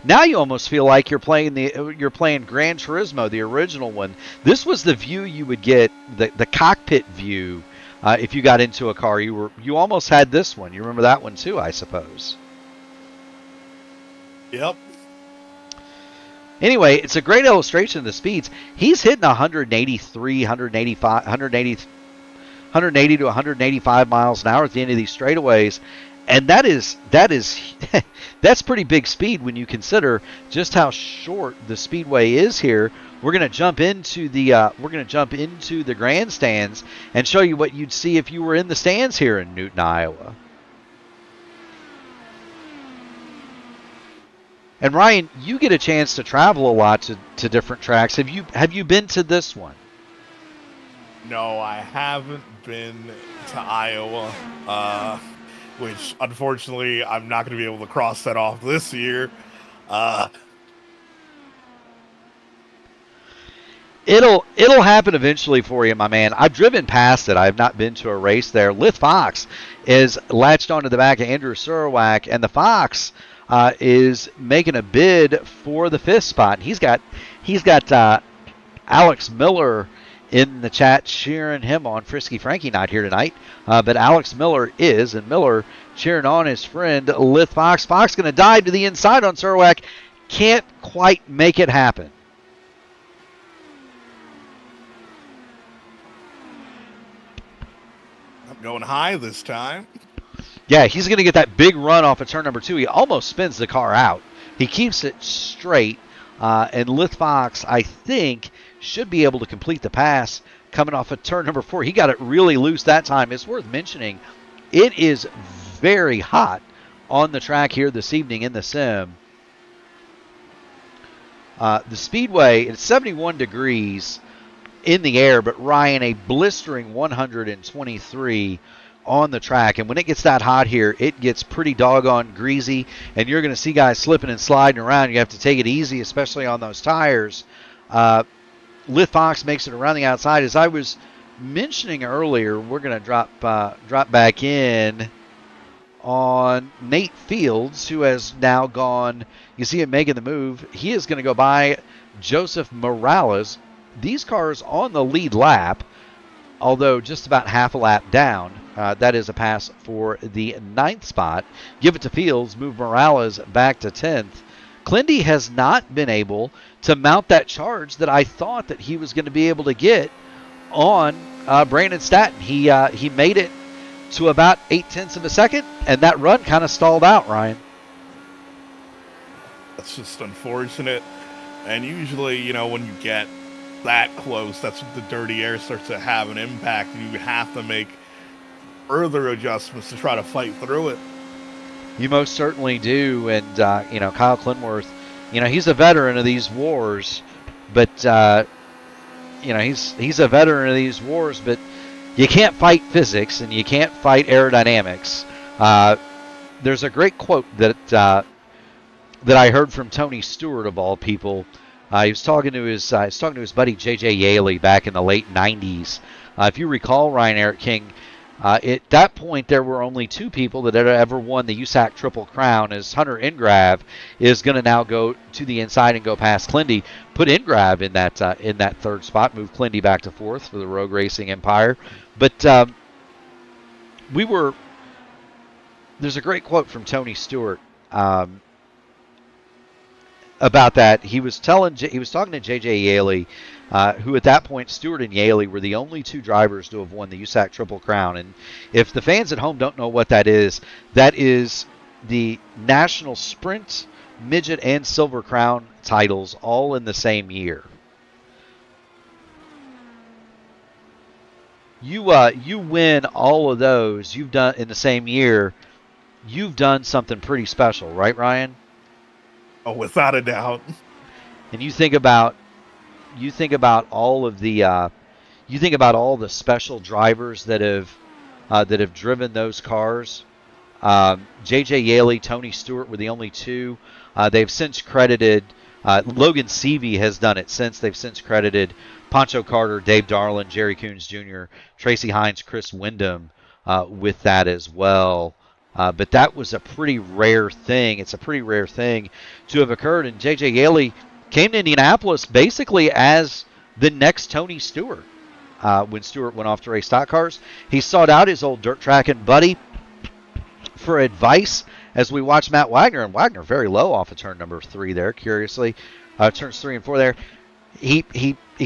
now you almost feel like you're playing Gran Turismo, the original one. This was the view you would get, the cockpit view, if you got into a car. You almost had this one. You remember that one too, I suppose. Yep. Anyway, it's a great illustration of the speeds. He's hitting 183, 185, 180 to 185 miles an hour at the end of these straightaways. And that's pretty big speed when you consider just how short the speedway is here. We're going to jump into the grandstands and show you what you'd see if you were in the stands here in Newton, Iowa. And Ryan, you get a chance to travel a lot to different tracks. Have you been to this one? No, I haven't been to Iowa. Which, unfortunately, I'm not going to be able to cross that off this year. It'll happen eventually for you, my man. I've driven past it. I have not been to a race there. Lith Fox is latched onto the back of Andrew Surowac, and the Fox is making a bid for the 5th spot. He's got Alex Miller in the chat cheering him on. Frisky Frankie not here tonight, but Alex Miller is, and Miller cheering on his friend Lith Fox. Fox going to dive to the inside on Surowac. Can't quite make it happen. I'm going high this time. Yeah, he's going to get that big run off of turn number 2. He almost spins the car out. He keeps it straight, and Lith Fox, I think, should be able to complete the pass coming off of turn number 4. He got it really loose that time. It's worth mentioning, it is very hot on the track here this evening in the sim. The speedway, it's 71 degrees in the air, but Ryan, a blistering 123 on the track. And when it gets that hot here, it gets pretty doggone greasy, and you're going to see guys slipping and sliding around. You have to take it easy, especially on those tires. Lith Fox makes it around the outside. As I was mentioning earlier, we're going to drop back in on Nate Fields, who has now gone, you see him making the move. He is going to go by Joseph Morales. These cars on the lead lap, although just about half a lap down. That is a pass for the 9th spot. Give it to Fields, move Morales back to 10th. Clindy has not been able to mount that charge that I thought that he was going to be able to get on Brandon Statton. He made it to about 0.8 of a second, and that run kind of stalled out, Ryan. That's just unfortunate. And usually, when you get that close, that's when the dirty air starts to have an impact, and you have to make further adjustments to try to fight through it. You most certainly do. And, Kyle Clinworth, he's a veteran of these wars, but, he's a veteran of these wars, but you can't fight physics and you can't fight aerodynamics. There's a great quote that I heard from Tony Stewart, of all people. He was talking to his buddy J.J. Yaley back in the late 90s. If you recall, Ryan Eric King, at that point there were only 2 people that had ever won the USAC Triple Crown, as Hunter Ingrav is going to now go to the inside and go past Clindy, put Ingrav in that 3rd spot, move Clindy back to 4th for the Rogue Racing Empire. But there's a great quote from Tony Stewart about that. He was talking to J.J. Yaley, who at that point, Stewart and Yaley were the only 2 drivers to have won the USAC Triple Crown. And if the fans at home don't know what that is the National Sprint, Midget, and Silver Crown titles all in the same year. You win all of those you've done in the same year. You've done something pretty special, right, Ryan? Oh, without a doubt. And you think about all of the special drivers that have driven those cars. J.J. Yaley, Tony Stewart were the only 2. They've since credited Logan Seavey has done it since. They've since credited Pancho Carter, Dave Darlin, Jerry Coons Jr., Tracy Hines, Chris Wyndham with that as well. But that was a pretty rare thing. It's a pretty rare thing to have occurred. And J.J. Yaley came to Indianapolis basically as the next Tony Stewart. When Stewart went off to race stock cars, he sought out his old dirt tracking buddy for advice as we watched Matt Wagner. And Wagner very low off of turn number 3 there, curiously. Turns 3 and 4 there. He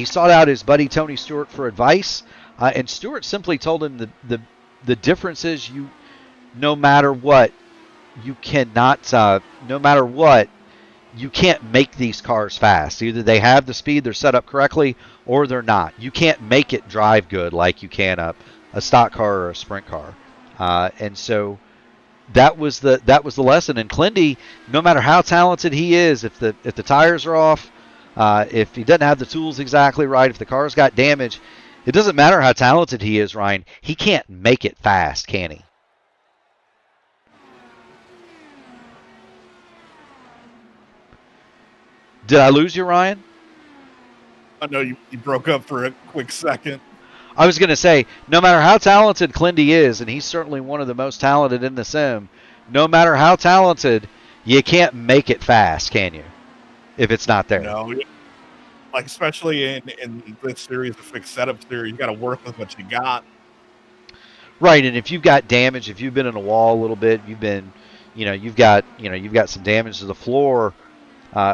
sought out his buddy Tony Stewart for advice. And Stewart simply told him the difference is no matter what, you cannot, you can't make these cars fast. Either they have the speed, they're set up correctly, or they're not. You can't make it drive good like you can a stock car or a sprint car. And so that was the lesson. And Clindy, no matter how talented he is, if the tires are off, if he doesn't have the tools exactly right, if the car's got damage, it doesn't matter how talented he is, Ryan. He can't make it fast, can he? Did I lose you, Ryan? I know you broke up for a quick second. I was going to say, no matter how talented Clindy is, and he's certainly one of the most talented in the sim, no matter how talented, you can't make it fast, can you? If it's not there. No, like especially in this series, the fixed setup series, you got to work with what you got. Right, and if you've got damage, if you've been in a wall a little bit, you've got some damage to the floor.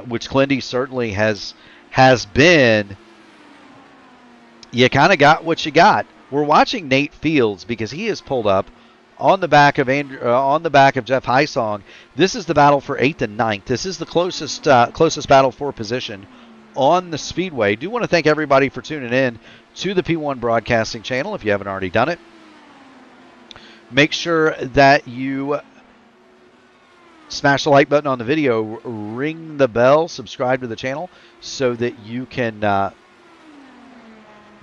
Which Clindy certainly has been, you kind of got what you got. We're watching Nate Fields because he is pulled up on the back of Jeff Heisong. This is the battle for 8th and 9th. This is the closest battle for position on the Speedway. Do want to thank everybody for tuning in to the P1 Broadcasting Channel if you haven't already done it. Make sure that you smash the like button on the video, ring the bell, subscribe to the channel so that you can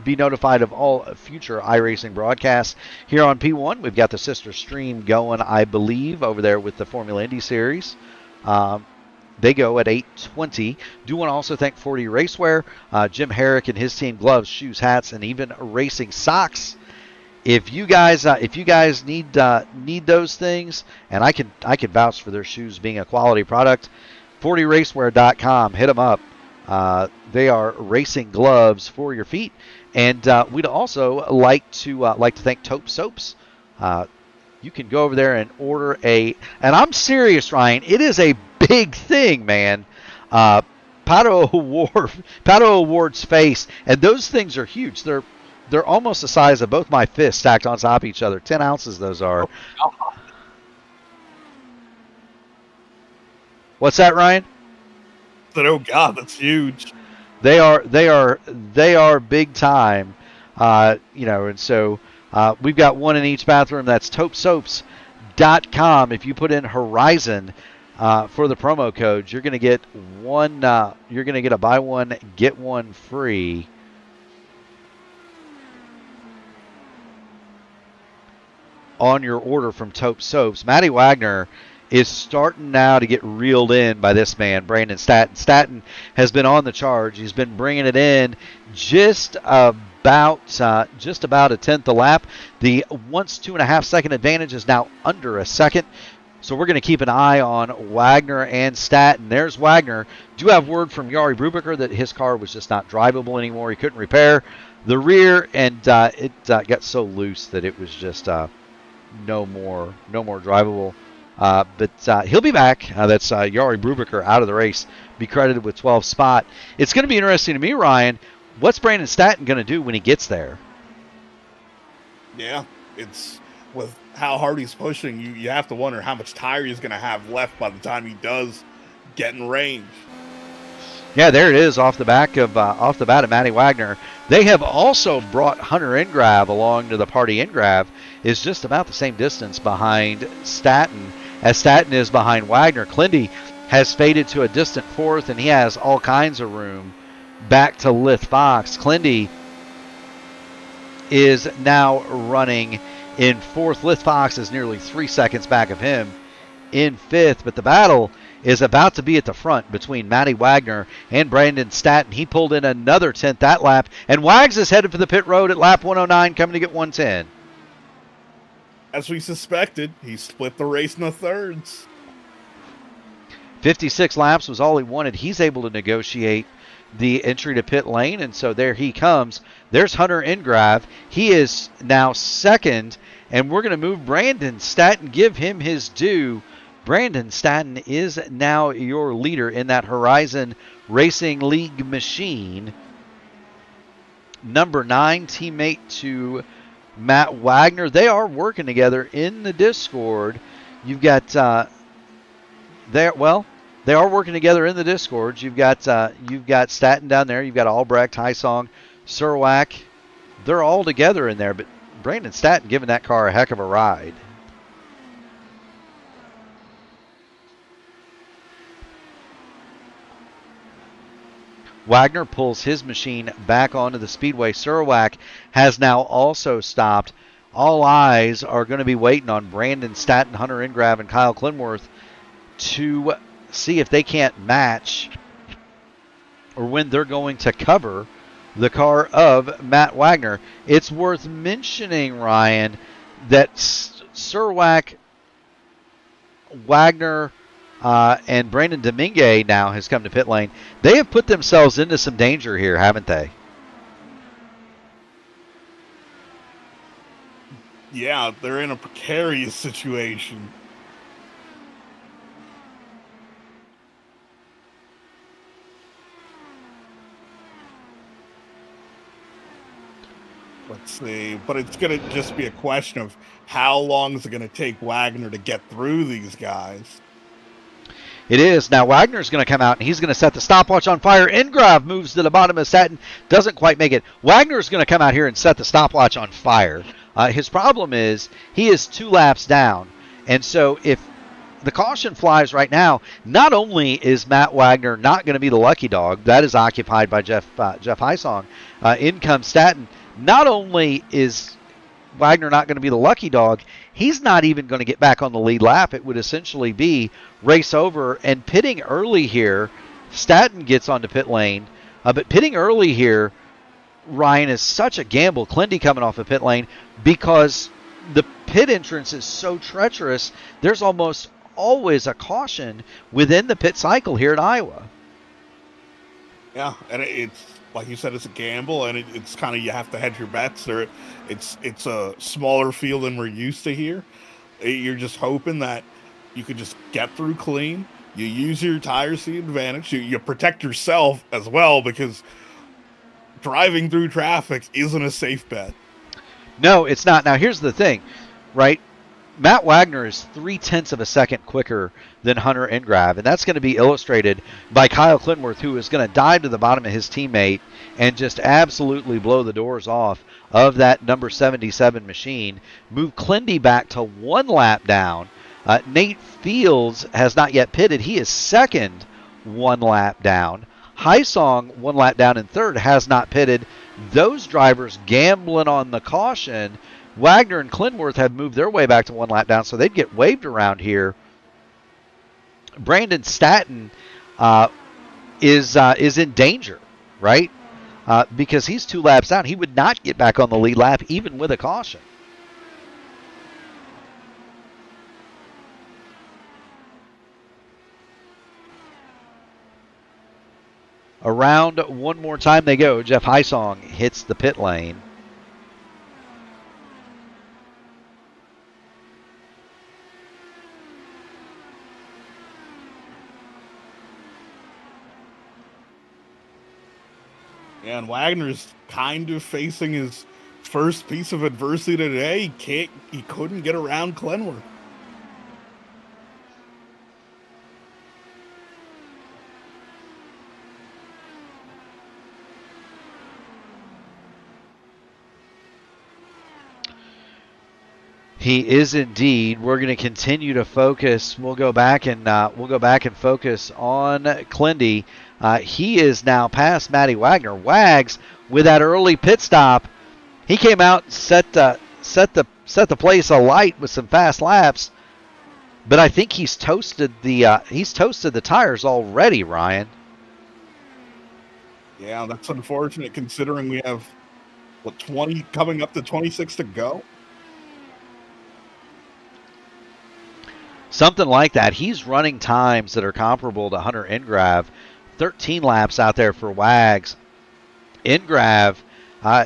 be notified of all future iRacing broadcasts here on P1. We've got the sister stream going, I believe, over there with the Formula Indy Series. They go at 8:20. Do want to also thank 40 Racewear, Jim Herrick and his team, gloves, shoes, hats, and even racing socks. If you guys need those things, and I can vouch for their shoes being a quality product, 40racewear.com. Hit them up. They are racing gloves for your feet. And we'd also like to thank Taupe Soaps. You can go over there and order and I'm serious, Ryan, it is a big thing, man. Pato Award's face, and those things are huge. They're almost the size of both my fists stacked on top of each other. 10 ounces those are. What's that, Ryan? Oh God, that's huge. They are big time, and so we've got one in each bathroom. That's taupesoaps.com. If you put in Horizon for the promo code, you're going to get one. You're going to get a buy one get one free. On your order from Taupe Soaps. Matty Wagner is starting now to get reeled in by this man, Brandon Staton. Staton has been on the charge. He's been bringing it in just about a tenth a lap. The once 2.5 second advantage is now under a second. So we're going to keep an eye on Wagner and Staton. There's Wagner. Do have word from Jari Brubaker that his car was just not drivable anymore. He couldn't repair the rear, and it got so loose that it was just no more drivable. But he'll be back. That's Jari Brubaker out of the race. Be credited with 12th spot. It's going to be interesting to me, Ryan. What's Brandon Staton going to do when he gets there? Yeah, it's with how hard he's pushing. You have to wonder how much tire he's going to have left by the time he does get in range. Yeah, there it is off the bat of Matty Wagner. They have also brought Hunter Ingrav along to the party. Ingrav is just about the same distance behind Staton as Staton is behind Wagner. Clindy has faded to a distant fourth, and he has all kinds of room back to Lith Fox. Clindy is now running in fourth. Lith Fox is nearly 3 seconds back of him in fifth, but the battle is about to be at the front between Matty Wagner and Brandon Staton. He pulled in another 10th that lap, and Wags is headed for the pit road at lap 109, coming to get 110. As we suspected, he split the race in the thirds. 56 laps was all he wanted. He's able to negotiate the entry to pit lane, and so there he comes. There's Hunter Ingrav. He is now second, and we're going to move Brandon Staton, give him his due. Brandon Staton is now your leader in that Horizon Racing League machine. Number 9, teammate to Matt Wagner. They are working together in the Discord. You've got they are working together in the Discord. You've got Staton down there. You've got Albrecht, Hysong, Surwack. They're all together in there, but Brandon Staton giving that car a heck of a ride. Wagner pulls his machine back onto the speedway. Surwack has now also stopped. All eyes are going to be waiting on Brandon Staton, Hunter Ingrav, and Kyle Clinworth to see if they can't match or when they're going to cover the car of Matt Wagner. It's worth mentioning, Ryan, that Surwack, Wagner, and Brandon Domingue now has come to pit lane. They have put themselves into some danger here, haven't they? Yeah, they're in a precarious situation. Let's see, but it's going to just be a question of how long is it going to take Wagner to get through these guys. It is. Now Wagner's going to come out, and he's going to set the stopwatch on fire. Ingrav moves to the bottom of Staton, doesn't quite make it. Wagner's going to come out here and set the stopwatch on fire. His problem is he is 2 laps down, and so if the caution flies right now, not only is Matt Wagner not going to be the lucky dog, that is occupied by Jeff Heisong. In comes Staton. Not only is Wagner not going to be the lucky dog, he's not even going to get back on the lead lap. It would essentially be race over, and pitting early here, Staton gets onto pit lane, but pitting early here, Ryan, is such a gamble. Clindy coming off of pit lane, because the pit entrance is so treacherous, there's almost always a caution within the pit cycle here at Iowa. Yeah, and it's like you said, it's a gamble, and it's kind of, you have to hedge your bets. It's a smaller field than we're used to here. You're just hoping that you could just get through clean. You use your tires to your advantage. You protect yourself as well, because driving through traffic isn't a safe bet. No, it's not. Now, here's the thing, right? Matt Wagner is 0.3 of a second quicker than Hunter Ingrav, and that's going to be illustrated by Kyle Clinworth, who is going to dive to the bottom of his teammate and just absolutely blow the doors off of that number 77 machine, move Clindy back to 1 lap down. Nate Fields has not yet pitted. He is second, 1 lap down. Heisong, 1 lap down in third, has not pitted. Those drivers gambling on the caution. Wagner and Clinworth have moved their way back to 1 lap down, so they'd get waved around here. Brandon Staton is in danger, right? Because he's 2 laps down. He would not get back on the lead lap even with a caution. Around one more time they go. Jeff Heisong hits the pit lane. And Wagner's kind of facing his first piece of adversity today. He couldn't get around Clenworth. He is indeed. We're going to continue to focus. We'll go back and focus on Clindy. He is now past Matty Wagner. Wags, with that early pit stop, he came out and set the place alight with some fast laps. But I think he's toasted the tires already, Ryan. Yeah, that's unfortunate considering we have 20 coming up to 26 to go. Something like that. He's running times that are comparable to Hunter Ingrav. 13 laps out there for Wags. Ingrav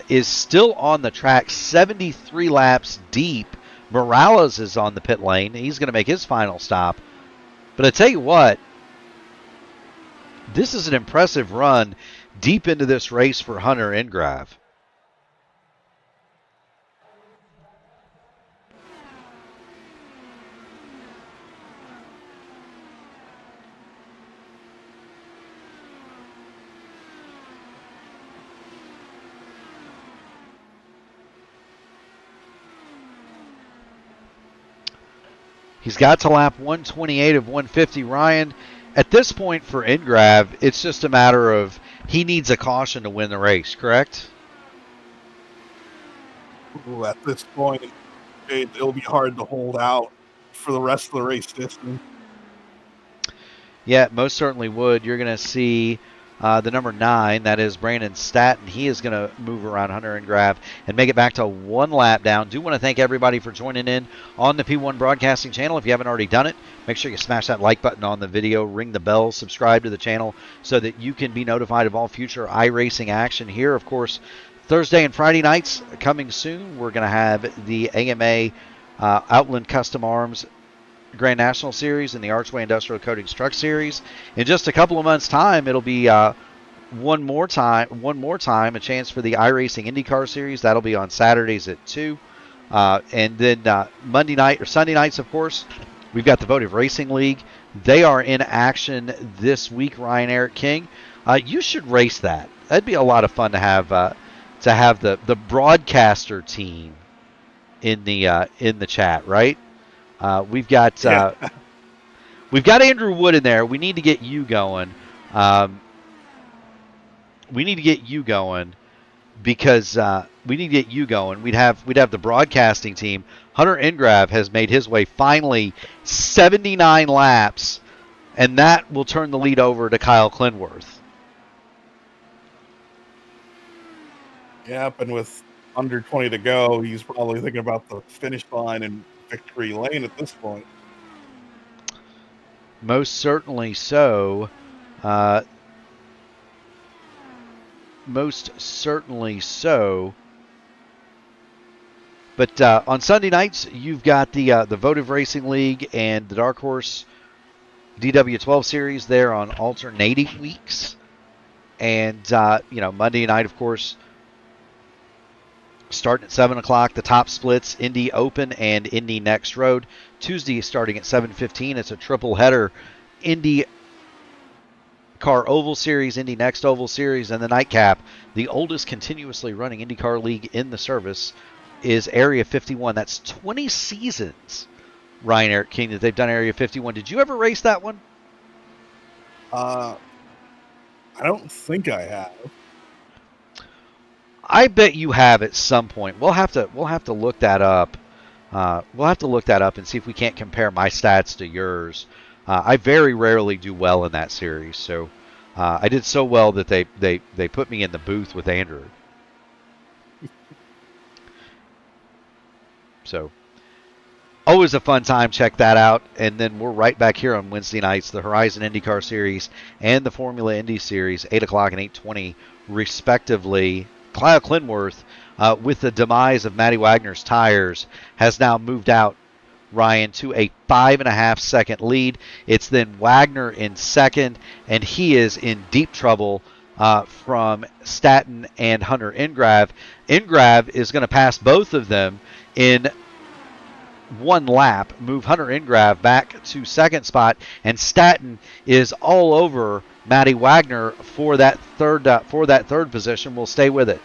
is still on the track, 73 laps deep. Morales is on the pit lane. He's going to make his final stop. But I tell you what, this is an impressive run deep into this race for Hunter Ingrav. He's got to lap 128 of 150. Ryan, at this point for Ingrav, it's just a matter of he needs a caution to win the race, correct? Ooh, at this point, it'll be hard to hold out for the rest of the race distance. Yeah, most certainly would. You're going to see the number 9, that is Brandon Staton. He is going to move around Hunter Ingrav and make it back to 1 lap down. Do want to thank everybody for joining in on the P1 Broadcasting channel. If you haven't already done it, make sure you smash that like button on the video, ring the bell, subscribe to the channel so that you can be notified of all future iRacing action here. Of course, Thursday and Friday nights coming soon. We're going to have the AMA Outland Custom Arms Grand National Series and the Archway Industrial Coatings Truck Series. In just a couple of months' time, it'll be one more time, a chance for the iRacing IndyCar Series. That'll be on Saturdays at 2. And then Monday night or Sunday nights, of course, we've got the Votive Racing League. They are in action this week, Ryan Eric King. You should race that. That'd be a lot of fun to have the broadcaster team in the chat, right? We've got Andrew Wood in there. We need to get you going. Because we need to get you going. We'd have the broadcasting team. Hunter Ingrav has made his way finally 79 laps, and that will turn the lead over to Kyle Clinworth. Yep, and with under 20 to go, he's probably thinking about the finish line and victory lane at this point. Most certainly so. Most certainly so. But on Sunday nights, you've got the Votive Racing League and the Dark Horse DW12 Series there on alternating weeks. And, Monday night, of course, starting at 7 o'clock, the top splits, Indy Open and Indy Next Road. Tuesday starting at 7:15, it's a triple header. IndyCar Oval Series, Indy Next Oval Series, and the nightcap. The oldest continuously running IndyCar league in the service is Area 51. That's 20 seasons, Ryan Eric King, that they've done Area 51. Did you ever race that one? I don't think I have. I bet you have at some point. We'll have to look that up. We'll have to look that up and see if we can't compare my stats to yours. I very rarely do well in that series, so I did so well that they put me in the booth with Andrew. So, always a fun time. Check that out. And then we're right back here on Wednesday nights, the Horizon IndyCar Series and the Formula Indy Series, 8 o'clock and 8:20, respectively. Kyle Clinworth, with the demise of Matty Wagner's tires, has now moved out, Ryan, to a 5.5-second lead. It's then Wagner in second, and he is in deep trouble from Staton and Hunter Ingrav. Ingrav is going to pass both of them in one lap, move Hunter Ingrav back to second spot, and Staton is all over Matty Wagner for that third position. We'll stay with it.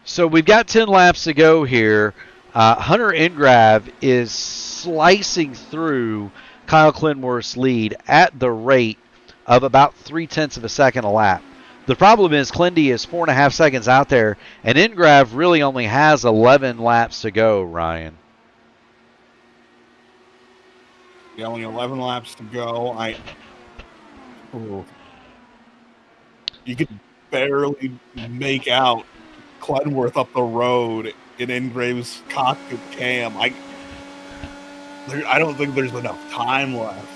So we've got 10 laps to go here. Hunter Ingrav is slicing through Kyle Clinworth's lead at the rate of about 0.3 of a second a lap. The problem is Clindy is 4.5 seconds out there, and Ingrav really only has 11 laps to go, Ryan. Yeah, only 11 laps to go. You could barely make out Clinworth up the road in Ingrav's cockpit cam. I don't think there's enough time left.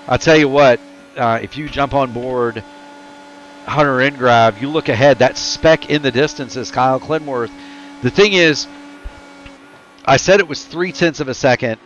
I'll tell you what, if you jump on board Hunter Ingrav, you look ahead, that speck in the distance is Kyle Clinworth. The thing is, I said it was 0.3 of a second.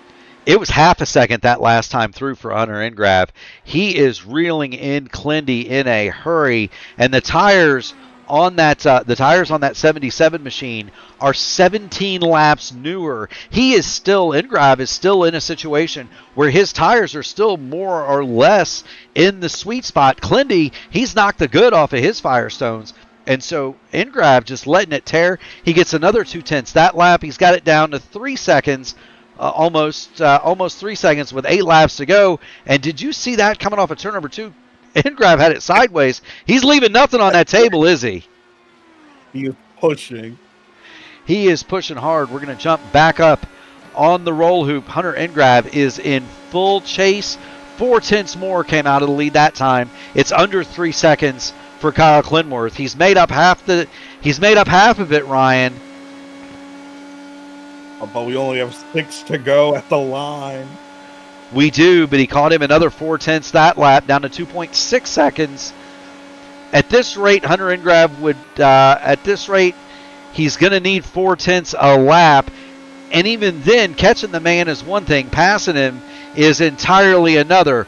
It was half a second that last time through for Hunter Ingrav. He is reeling in Clindy in a hurry, and the tires on that 77 machine are 17 laps newer. Ingrav is still in a situation where his tires are still more or less in the sweet spot. Clindy, he's knocked the good off of his Firestones, and so Ingrav just letting it tear. He gets another 0.2 that lap. He's got it down to 3 seconds. Almost 3 seconds with 8 laps to go. And did you see that coming off of turn number 2? Ingrav had it sideways. He's leaving nothing on that table, is he? He is pushing. He is pushing hard. We're going to jump back up on the roll hoop. Hunter Ingrav is in full chase. 0.4 more came out of the lead that time. It's under 3 seconds for Kyle Clinworth. He's made up half of it, Ryan. But we only have 6 to go at the line. We do, but he caught him another 0.4 that lap, down to 2.6 seconds. At this rate, Hunter Ingrav He's going to need 4/10 a lap. And even then, catching the man is one thing. Passing him is entirely another.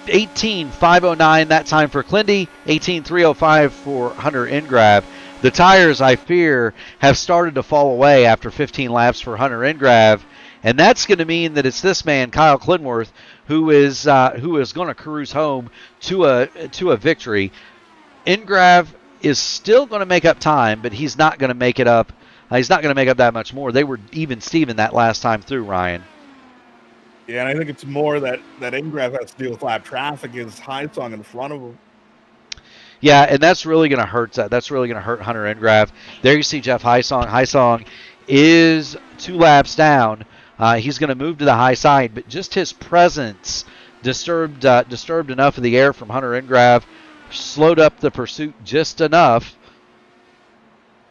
18.509 that time for Clindy. 18.305 for Hunter Ingrab. The tires, I fear, have started to fall away after 15 laps for Hunter Ingrab. And that's going to mean that it's this man, Kyle Clinworth, who is going to cruise home to a victory. Ingrab is still going to make up time, but he's not going to make it up. He's not going to make up that much more. They were even Steven that last time through, Ryan. Yeah, and I think it's more that Ingrab has to deal with lap traffic is Highsong in front of him. Yeah, and that's really going to hurt. That's really going to hurt Hunter Ingrab. There you see Jeff Highsong. Highsong is 2 laps down. He's going to move to the high side, but just his presence disturbed enough of the air from Hunter Ingrab, slowed up the pursuit just enough,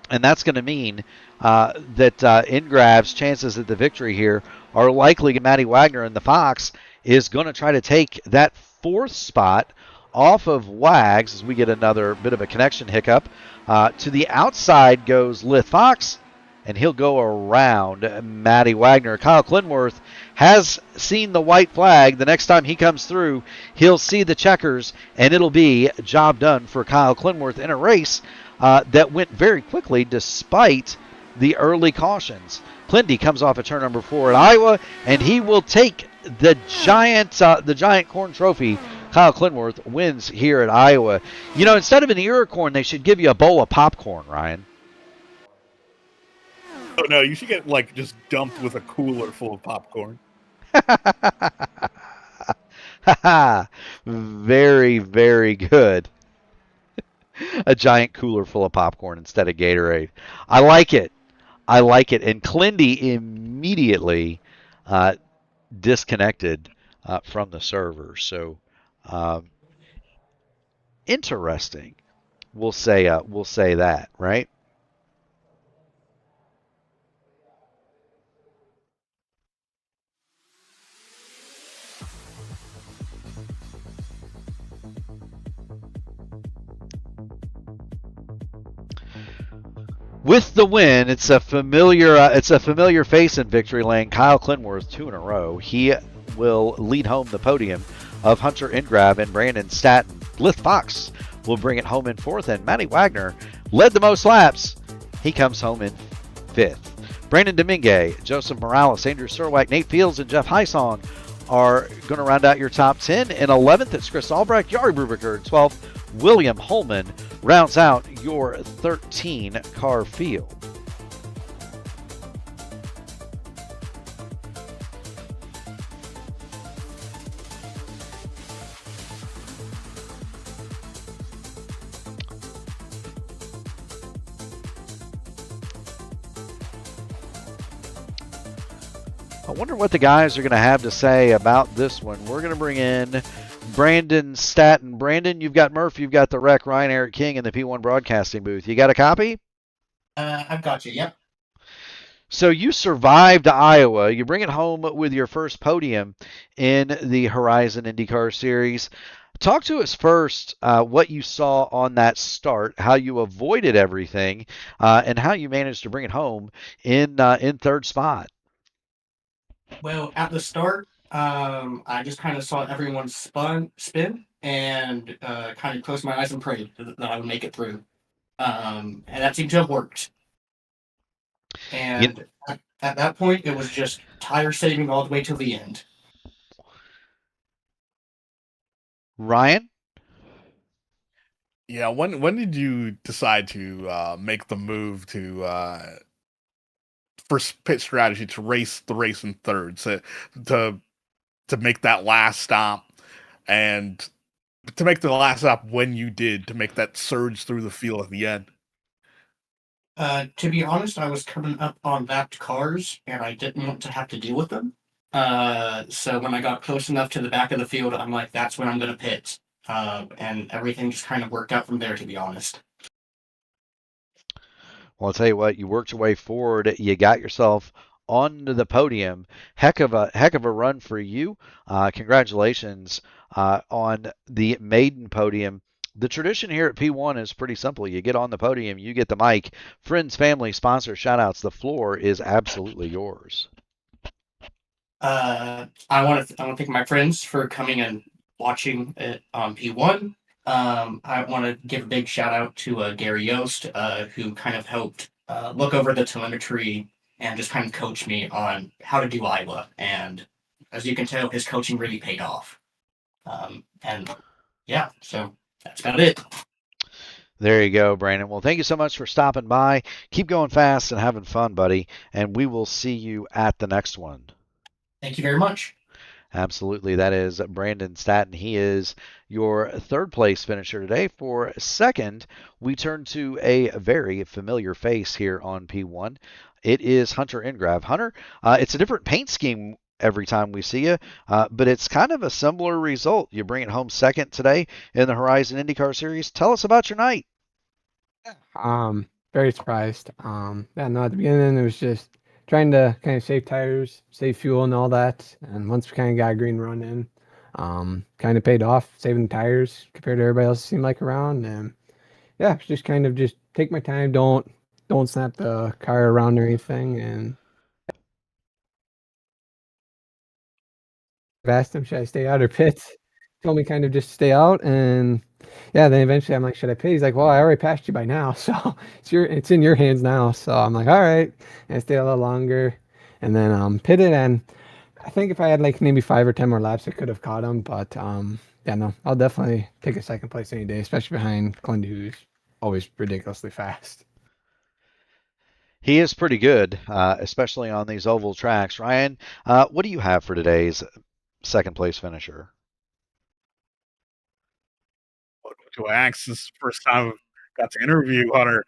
and that's going to mean that Ingrab's chances at the victory here are likely. Matty Wagner in the Fox is going to try to take that 4th spot off of Wags as we get another bit of a connection hiccup. To the outside goes Lith Fox, and he'll go around Matty Wagner. Kyle Clinworth has seen the white flag. The next time he comes through, he'll see the checkers, and it'll be job done for Kyle Clinworth in a race that went very quickly despite the early cautions. Clindy comes off of turn number 4 at Iowa, and he will take the giant corn trophy. Kyle Clinworth wins here at Iowa. You know, instead of an ear of corn, they should give you a bowl of popcorn, Ryan. Oh no, you should get just dumped with a cooler full of popcorn. Very, very good. A giant cooler full of popcorn instead of Gatorade. I like it. And Clindy immediately disconnected from the server. So interesting. We'll say that, right? With the win, it's a familiar face in victory lane. Kyle Clinworth, 2 in a row. He will lead home the podium of Hunter Ingrab and Brandon Staton. Lith Fox will bring it home in 4th, and Matty Wagner led the most laps. He comes home in 5th. Brandon Domingue, Joseph Morales, Andrew Surwack, Nate Fields, and Jeff Highsong are going to round out your top 10. In 11th, it's Chris Albrecht, Yari Brubaker in 12th. William Holman rounds out your 13-car field. I wonder what the guys are going to have to say about this one. We're going to bring in Brandon Staton. Brandon, you've got Murph, you've got the wreck, Ryan Eric King in the P1 broadcasting booth. You got a copy? I've got you, yep. So you survived Iowa. You bring it home with your first podium in the Horizon IndyCar Series. Talk to us first what you saw on that start, how you avoided everything, and how you managed to bring it home in 3rd spot. Well, at the start, I just kind of saw everyone spin and kind of closed my eyes and prayed that I would make it through. And that seemed to have worked. And at that point, it was just tire saving all the way till the end. Ryan? Yeah, when did you decide to make the move to for pit strategy to race the race in 3rd, so to make that last stop, and to make the last stop when you did, to make that surge through the field at the end? To be honest, I was coming up on lapped cars, and I didn't want to have to deal with them. So when I got close enough to the back of the field, I'm like, that's when I'm going to pit. And everything just kind of worked out from there, to be honest. Well, I'll tell you what, you worked your way forward. You got yourself onto the podium. Heck of a run for you. Congratulations on the maiden podium The tradition here at P1 is pretty simple. You get on the podium, you get the mic. Friends, family, sponsors, shout-outs. The floor is absolutely yours. I want to thank my friends for coming and watching it on P1. I want to give a big shout out to Gary Yost, who kind of helped look over the telemetry and just kind of coach me on how to do Iowa. And as you can tell, his coaching really paid off. And yeah, so that's about it. There you go, Brandon. Well, thank you so much for stopping by. Keep going fast and having fun, buddy. And we will see you at the next one. Thank you very much. Absolutely. That is Brandon Staton. He is your third place finisher today. For second, we turn to a very familiar face here on P1. It is Hunter Ingrave. Hunter, it's a different paint scheme every time we see you, but it's kind of a similar result. You bring it home second today in the Horizon IndyCar Series. Tell us about your night. Very surprised. Yeah, no, at the beginning it was just trying to kind of save tires, save fuel and all that. And once we kind of got a green run in, kind of paid off saving tires compared to everybody else it seemed like around. And yeah, just kind of just take my time, don't snap the car around or anything. And I've asked him, should I stay out or pit? He told me kind of just stay out. And yeah, then eventually I'm like, should I pit? He's like, well, I already passed you by now, so it's in your hands now. So I'm like, all right. And I stayed a little longer and then pitted. And I think if I had like maybe 5 or 10 more laps, I could have caught him. But yeah, no, I'll definitely take a second place any day, especially behind Clindy, who's always ridiculously fast. He is pretty good, especially on these oval tracks. Ryan, what do you have for today's second place finisher? Welcome to Axe. This is the first time I've got to interview Hunter.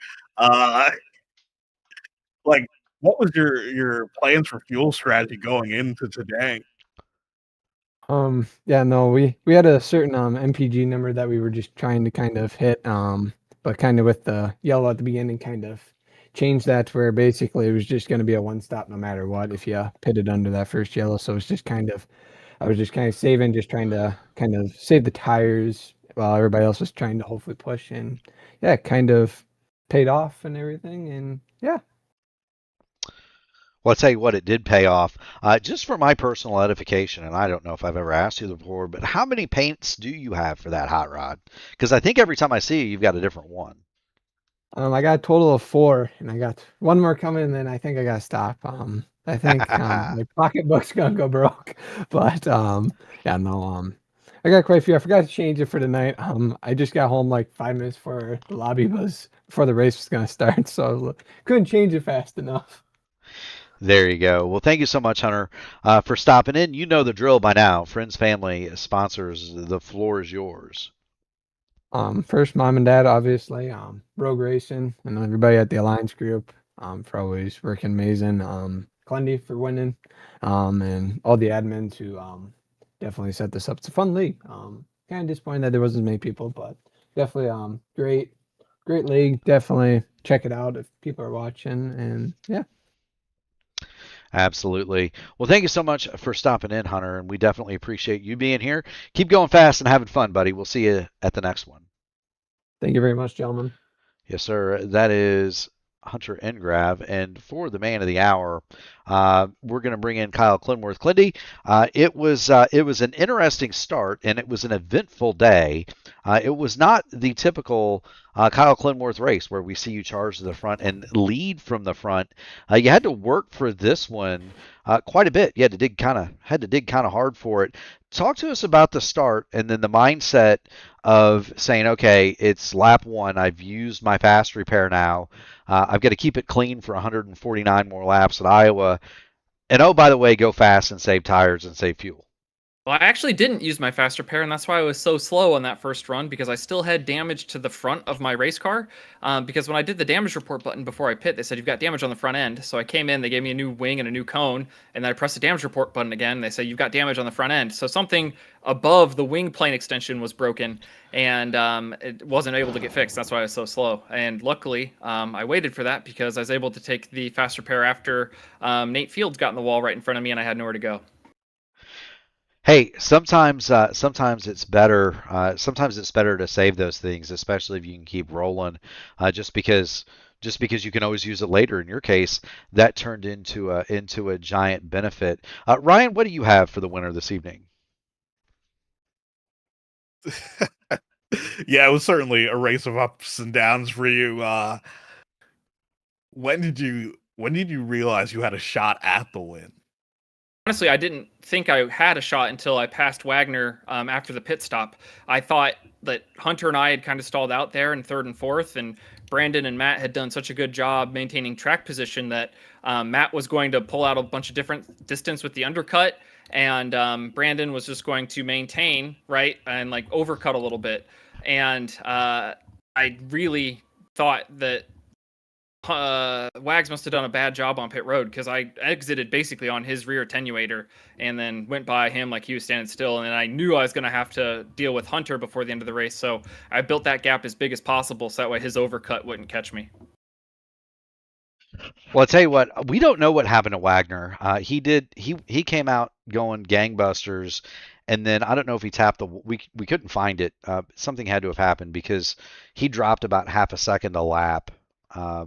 Like, what was your plans for fuel strategy going into today? Yeah, no, we had a certain MPG number that we were just trying to kind of hit, but kind of with the yellow at the beginning, kind of changed that to where basically it was just going to be a one stop no matter what if you pitted under that first yellow. So it's just kind of, I was just kind of saving, just trying to kind of save the tires while everybody else was trying to hopefully push. And yeah, it kind of paid off and everything. And yeah. Well, I'll tell you what, it did pay off. Just for my personal edification, and I don't know if I've ever asked you before, but how many paints do you have for that hot rod? Because I think every time I see you, you've got a different one. I got a total of 4, and I got one more coming, and then I think I gotta stop. I think my pocketbook's gonna go broke, but yeah, no, I got quite a few. I forgot to change it for tonight. I just got home like 5 minutes before the lobby was before the race was gonna start, so couldn't change it fast enough. There you go. Well, thank you so much, Hunter, for stopping in. You know the drill by now. Friends, family, sponsors, the floor is yours. First, mom and dad, obviously. Rogue Racing, and everybody at the Alliance Group, for always working amazing. Clendy for winning, and all the admins who definitely set this up. It's a fun league. Kind of disappointed that there wasn't as many people, but definitely great league. Definitely check it out if people are watching, and yeah. Absolutely. Well, thank you so much for stopping in, Hunter, and we definitely appreciate you being here. Keep going fast and having fun, buddy. We'll see you at the next one. Thank you very much, gentlemen. Yes, sir. That is Hunter Engrav. And for the man of the hour, we're going to bring in Kyle Clinworth. Clindy, it was an interesting start, and it was an eventful day. It was not the typical Kyle Clinworth race where we see you charge to the front and lead from the front. You had to work for this one quite a bit. You had to dig kind of hard for it. Talk to us about the start and then the mindset of saying, okay, it's lap 1. I've used my fast repair now. I've got to keep it clean for 149 more laps at Iowa. And oh, by the way, go fast and save tires and save fuel. Well, I actually didn't use my fast repair, and that's why I was so slow on that first run, because I still had damage to the front of my race car. Because when I did the damage report button before I pit, they said, you've got damage on the front end. So I came in, they gave me a new wing and a new cone, and then I pressed the damage report button again, and they say, you've got damage on the front end. So something above the wing plane extension was broken, and it wasn't able to get fixed. That's why I was so slow. And luckily, I waited for that because I was able to take the fast repair after Nate Fields got in the wall right in front of me, and I had nowhere to go. Hey, sometimes it's better. Sometimes it's better to save those things, especially if you can keep rolling. Just because you can always use it later. In your case, that turned into a giant benefit. Ryan, what do you have for the winner this evening? Yeah, it was certainly a race of ups and downs for you. When did you realize you had a shot at the win? Honestly, I didn't think I had a shot until I passed Wagner after the pit stop. I thought that Hunter and I had kind of stalled out there in third and fourth, and Brandon and Matt had done such a good job maintaining track position that Matt was going to pull out a bunch of different distance with the undercut, and Brandon was just going to maintain, right, and like overcut a little bit. And I really thought that Wags must have done a bad job on pit road, because I exited basically on his rear attenuator and then went by him like he was standing still. And then I knew I was going to have to deal with Hunter before the end of the race. So I built that gap as big as possible so that way his overcut wouldn't catch me. Well, I'll tell you what, we don't know what happened to Wagner. He came out going gangbusters, and then I don't know if he tapped we couldn't find it. Something had to have happened because he dropped about half a second a lap.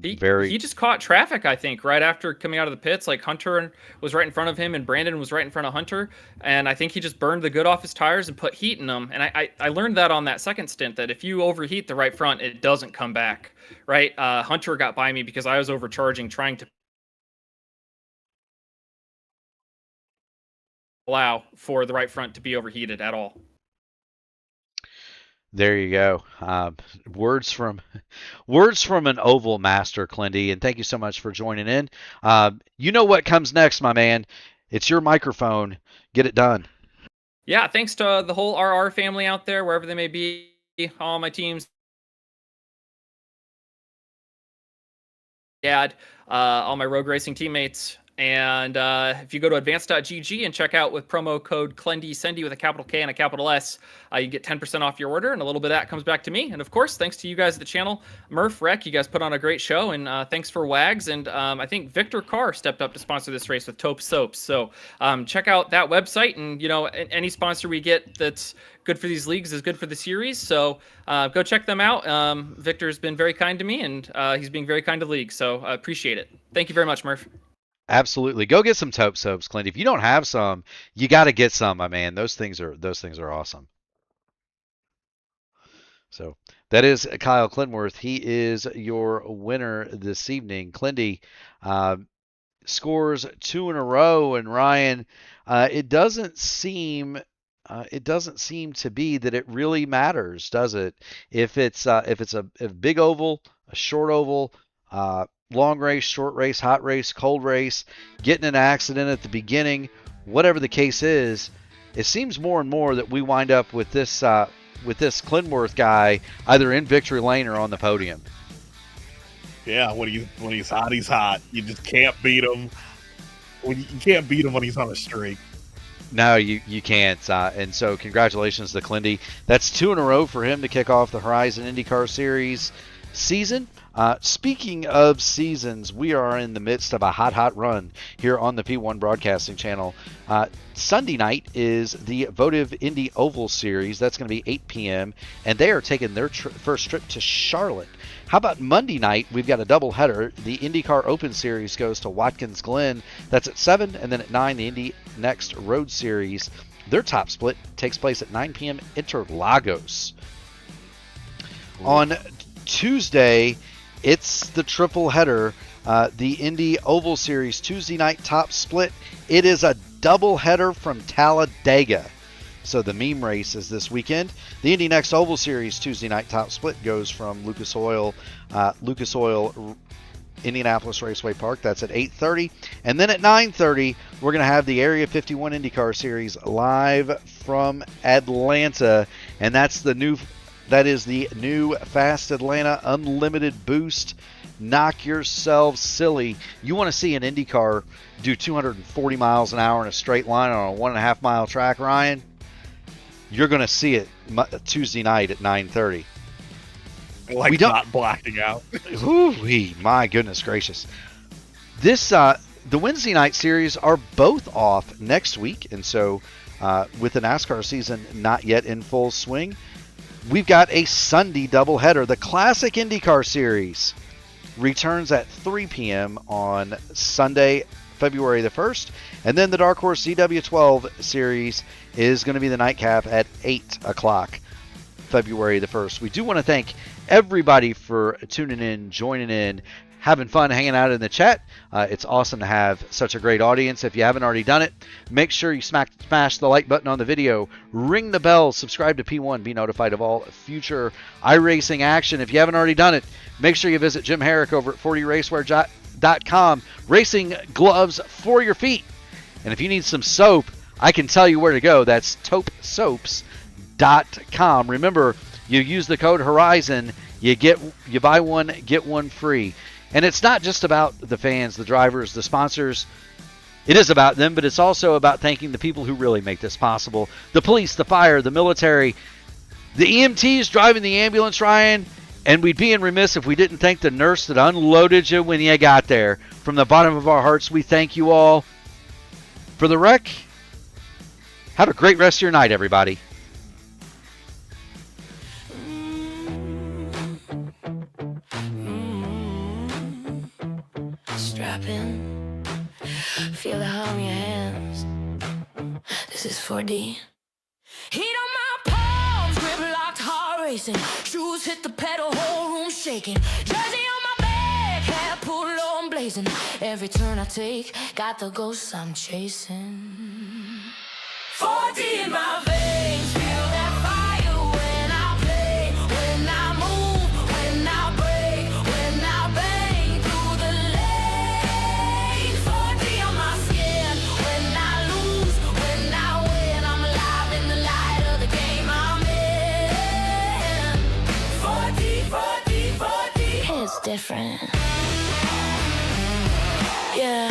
He just caught traffic, I think, right after coming out of the pits. Like Hunter was right in front of him and Brandon was right in front of Hunter. And I think he just burned the good off his tires and put heat in them. And I learned that on that second stint, that if you overheat the right front, it doesn't come back, right? Hunter got by me because I was overcharging, trying to allow for the right front to be overheated at all. There you go. Words from an oval master, Clindy, and thank you so much for joining in. You know what comes next, my man. It's your microphone. Get it done. Yeah, thanks to the whole RR family out there, wherever they may be, all my teams, dad, all my road racing teammates. And if you go to advance.gg and check out with promo code CLENDYSENDY with a capital K and a capital S, you get 10% off your order, and a little bit of that comes back to me. And of course, thanks to you guys at the channel. Murph, Rec, you guys put on a great show, and thanks for Wags. And I think Victor Carr stepped up to sponsor this race with Taupe Soaps. So check out that website, and any sponsor we get that's good for these leagues is good for the series. So go check them out. Victor's been very kind to me, and he's being very kind to league. So I appreciate it. Thank you very much, Murph. Absolutely. Go get some Taupe Soaps, Clint. If you don't have some, you got to get some, my man. Those things are awesome. So that is Kyle Clinworth. He is your winner this evening. Clindy scores 2 in a row, and Ryan, it doesn't seem to be that it really matters, does it? If it's a big oval, a short oval, long race, short race, hot race, cold race, getting an accident at the beginning, whatever the case is, it seems more and more that we wind up with this Clinworth guy either in victory lane or on the podium. Yeah, when he's hot, he's hot. You just can't beat him. You can't beat him when he's on a streak. No, you can't. And so congratulations to Clindy. That's 2 in a row for him to kick off the Horizon IndyCar Series season. Speaking of seasons, we are in the midst of a hot run here on the P1 Broadcasting Channel. Sunday night is the votive Indy Oval Series. That's going to be 8 p.m., and they are taking their first trip to Charlotte. How about Monday night? We've got a doubleheader. The IndyCar Open Series goes to Watkins Glen. That's at 7, and then at 9, the Indy Next Road Series. Their top split takes place at 9 p.m. Interlagos. On Tuesday, it's the triple header, the Indy Oval Series Tuesday night top split. It is a double header from Talladega. So the meme race is this weekend. The Indy Next Oval Series Tuesday night top split goes from Lucas Oil, Indianapolis Raceway Park. That's at 8:30. And then at 9:30, we're going to have the Area 51 IndyCar Series live from Atlanta. And that is the new Fast Atlanta Unlimited Boost. Knock yourselves silly. You want to see an IndyCar do 240 miles an hour in a straight line on a 1.5 mile track, Ryan? You're going to see it Tuesday night at 9:30. Not blacking out. Ooh, my goodness gracious. This the Wednesday night series are both off next week, and so with the NASCAR season not yet in full swing, we've got a Sunday doubleheader. The Classic IndyCar Series returns at 3 p.m. on Sunday, February the 1st, and then the Dark Horse CW12 Series is going to be the nightcap at 8 o'clock, February the 1st. We do want to thank everybody for tuning in, joining in, having fun, hanging out in the chat. It's awesome to have such a great audience. If you haven't already done it, make sure you smash the like button on the video, ring the bell, subscribe to P1, be notified of all future iRacing action. If you haven't already done it, make sure you visit Jim Herrick over at 40racewear.com. Racing gloves for your feet. And if you need some soap, I can tell you where to go. That's taupesoaps.com. Remember, you use the code Horizon, you buy one, get one free. And it's not just about the fans, the drivers, the sponsors. It is about them, but it's also about thanking the people who really make this possible. The police, the fire, the military, the EMTs driving the ambulance, Ryan. And we'd be remiss if we didn't thank the nurse that unloaded you when you got there. From the bottom of our hearts, we thank you all. For the wreck, have a great rest of your night, everybody. Strap in, feel the hum in your hands. This is 4D. Heat on my palms, grip locked, heart racing. Shoes hit the pedal, whole room shaking. Jersey on my back, hat pulled low and blazing. Every turn I take, got the ghosts I'm chasing. 4D in my veins, feel that fire when I play, when I move, when I break, when I bang through the lane. 4D on my skin, when I lose, when I win, I'm alive in the light of the game I'm in. 4D, 4D, 4D, it's different. Yeah.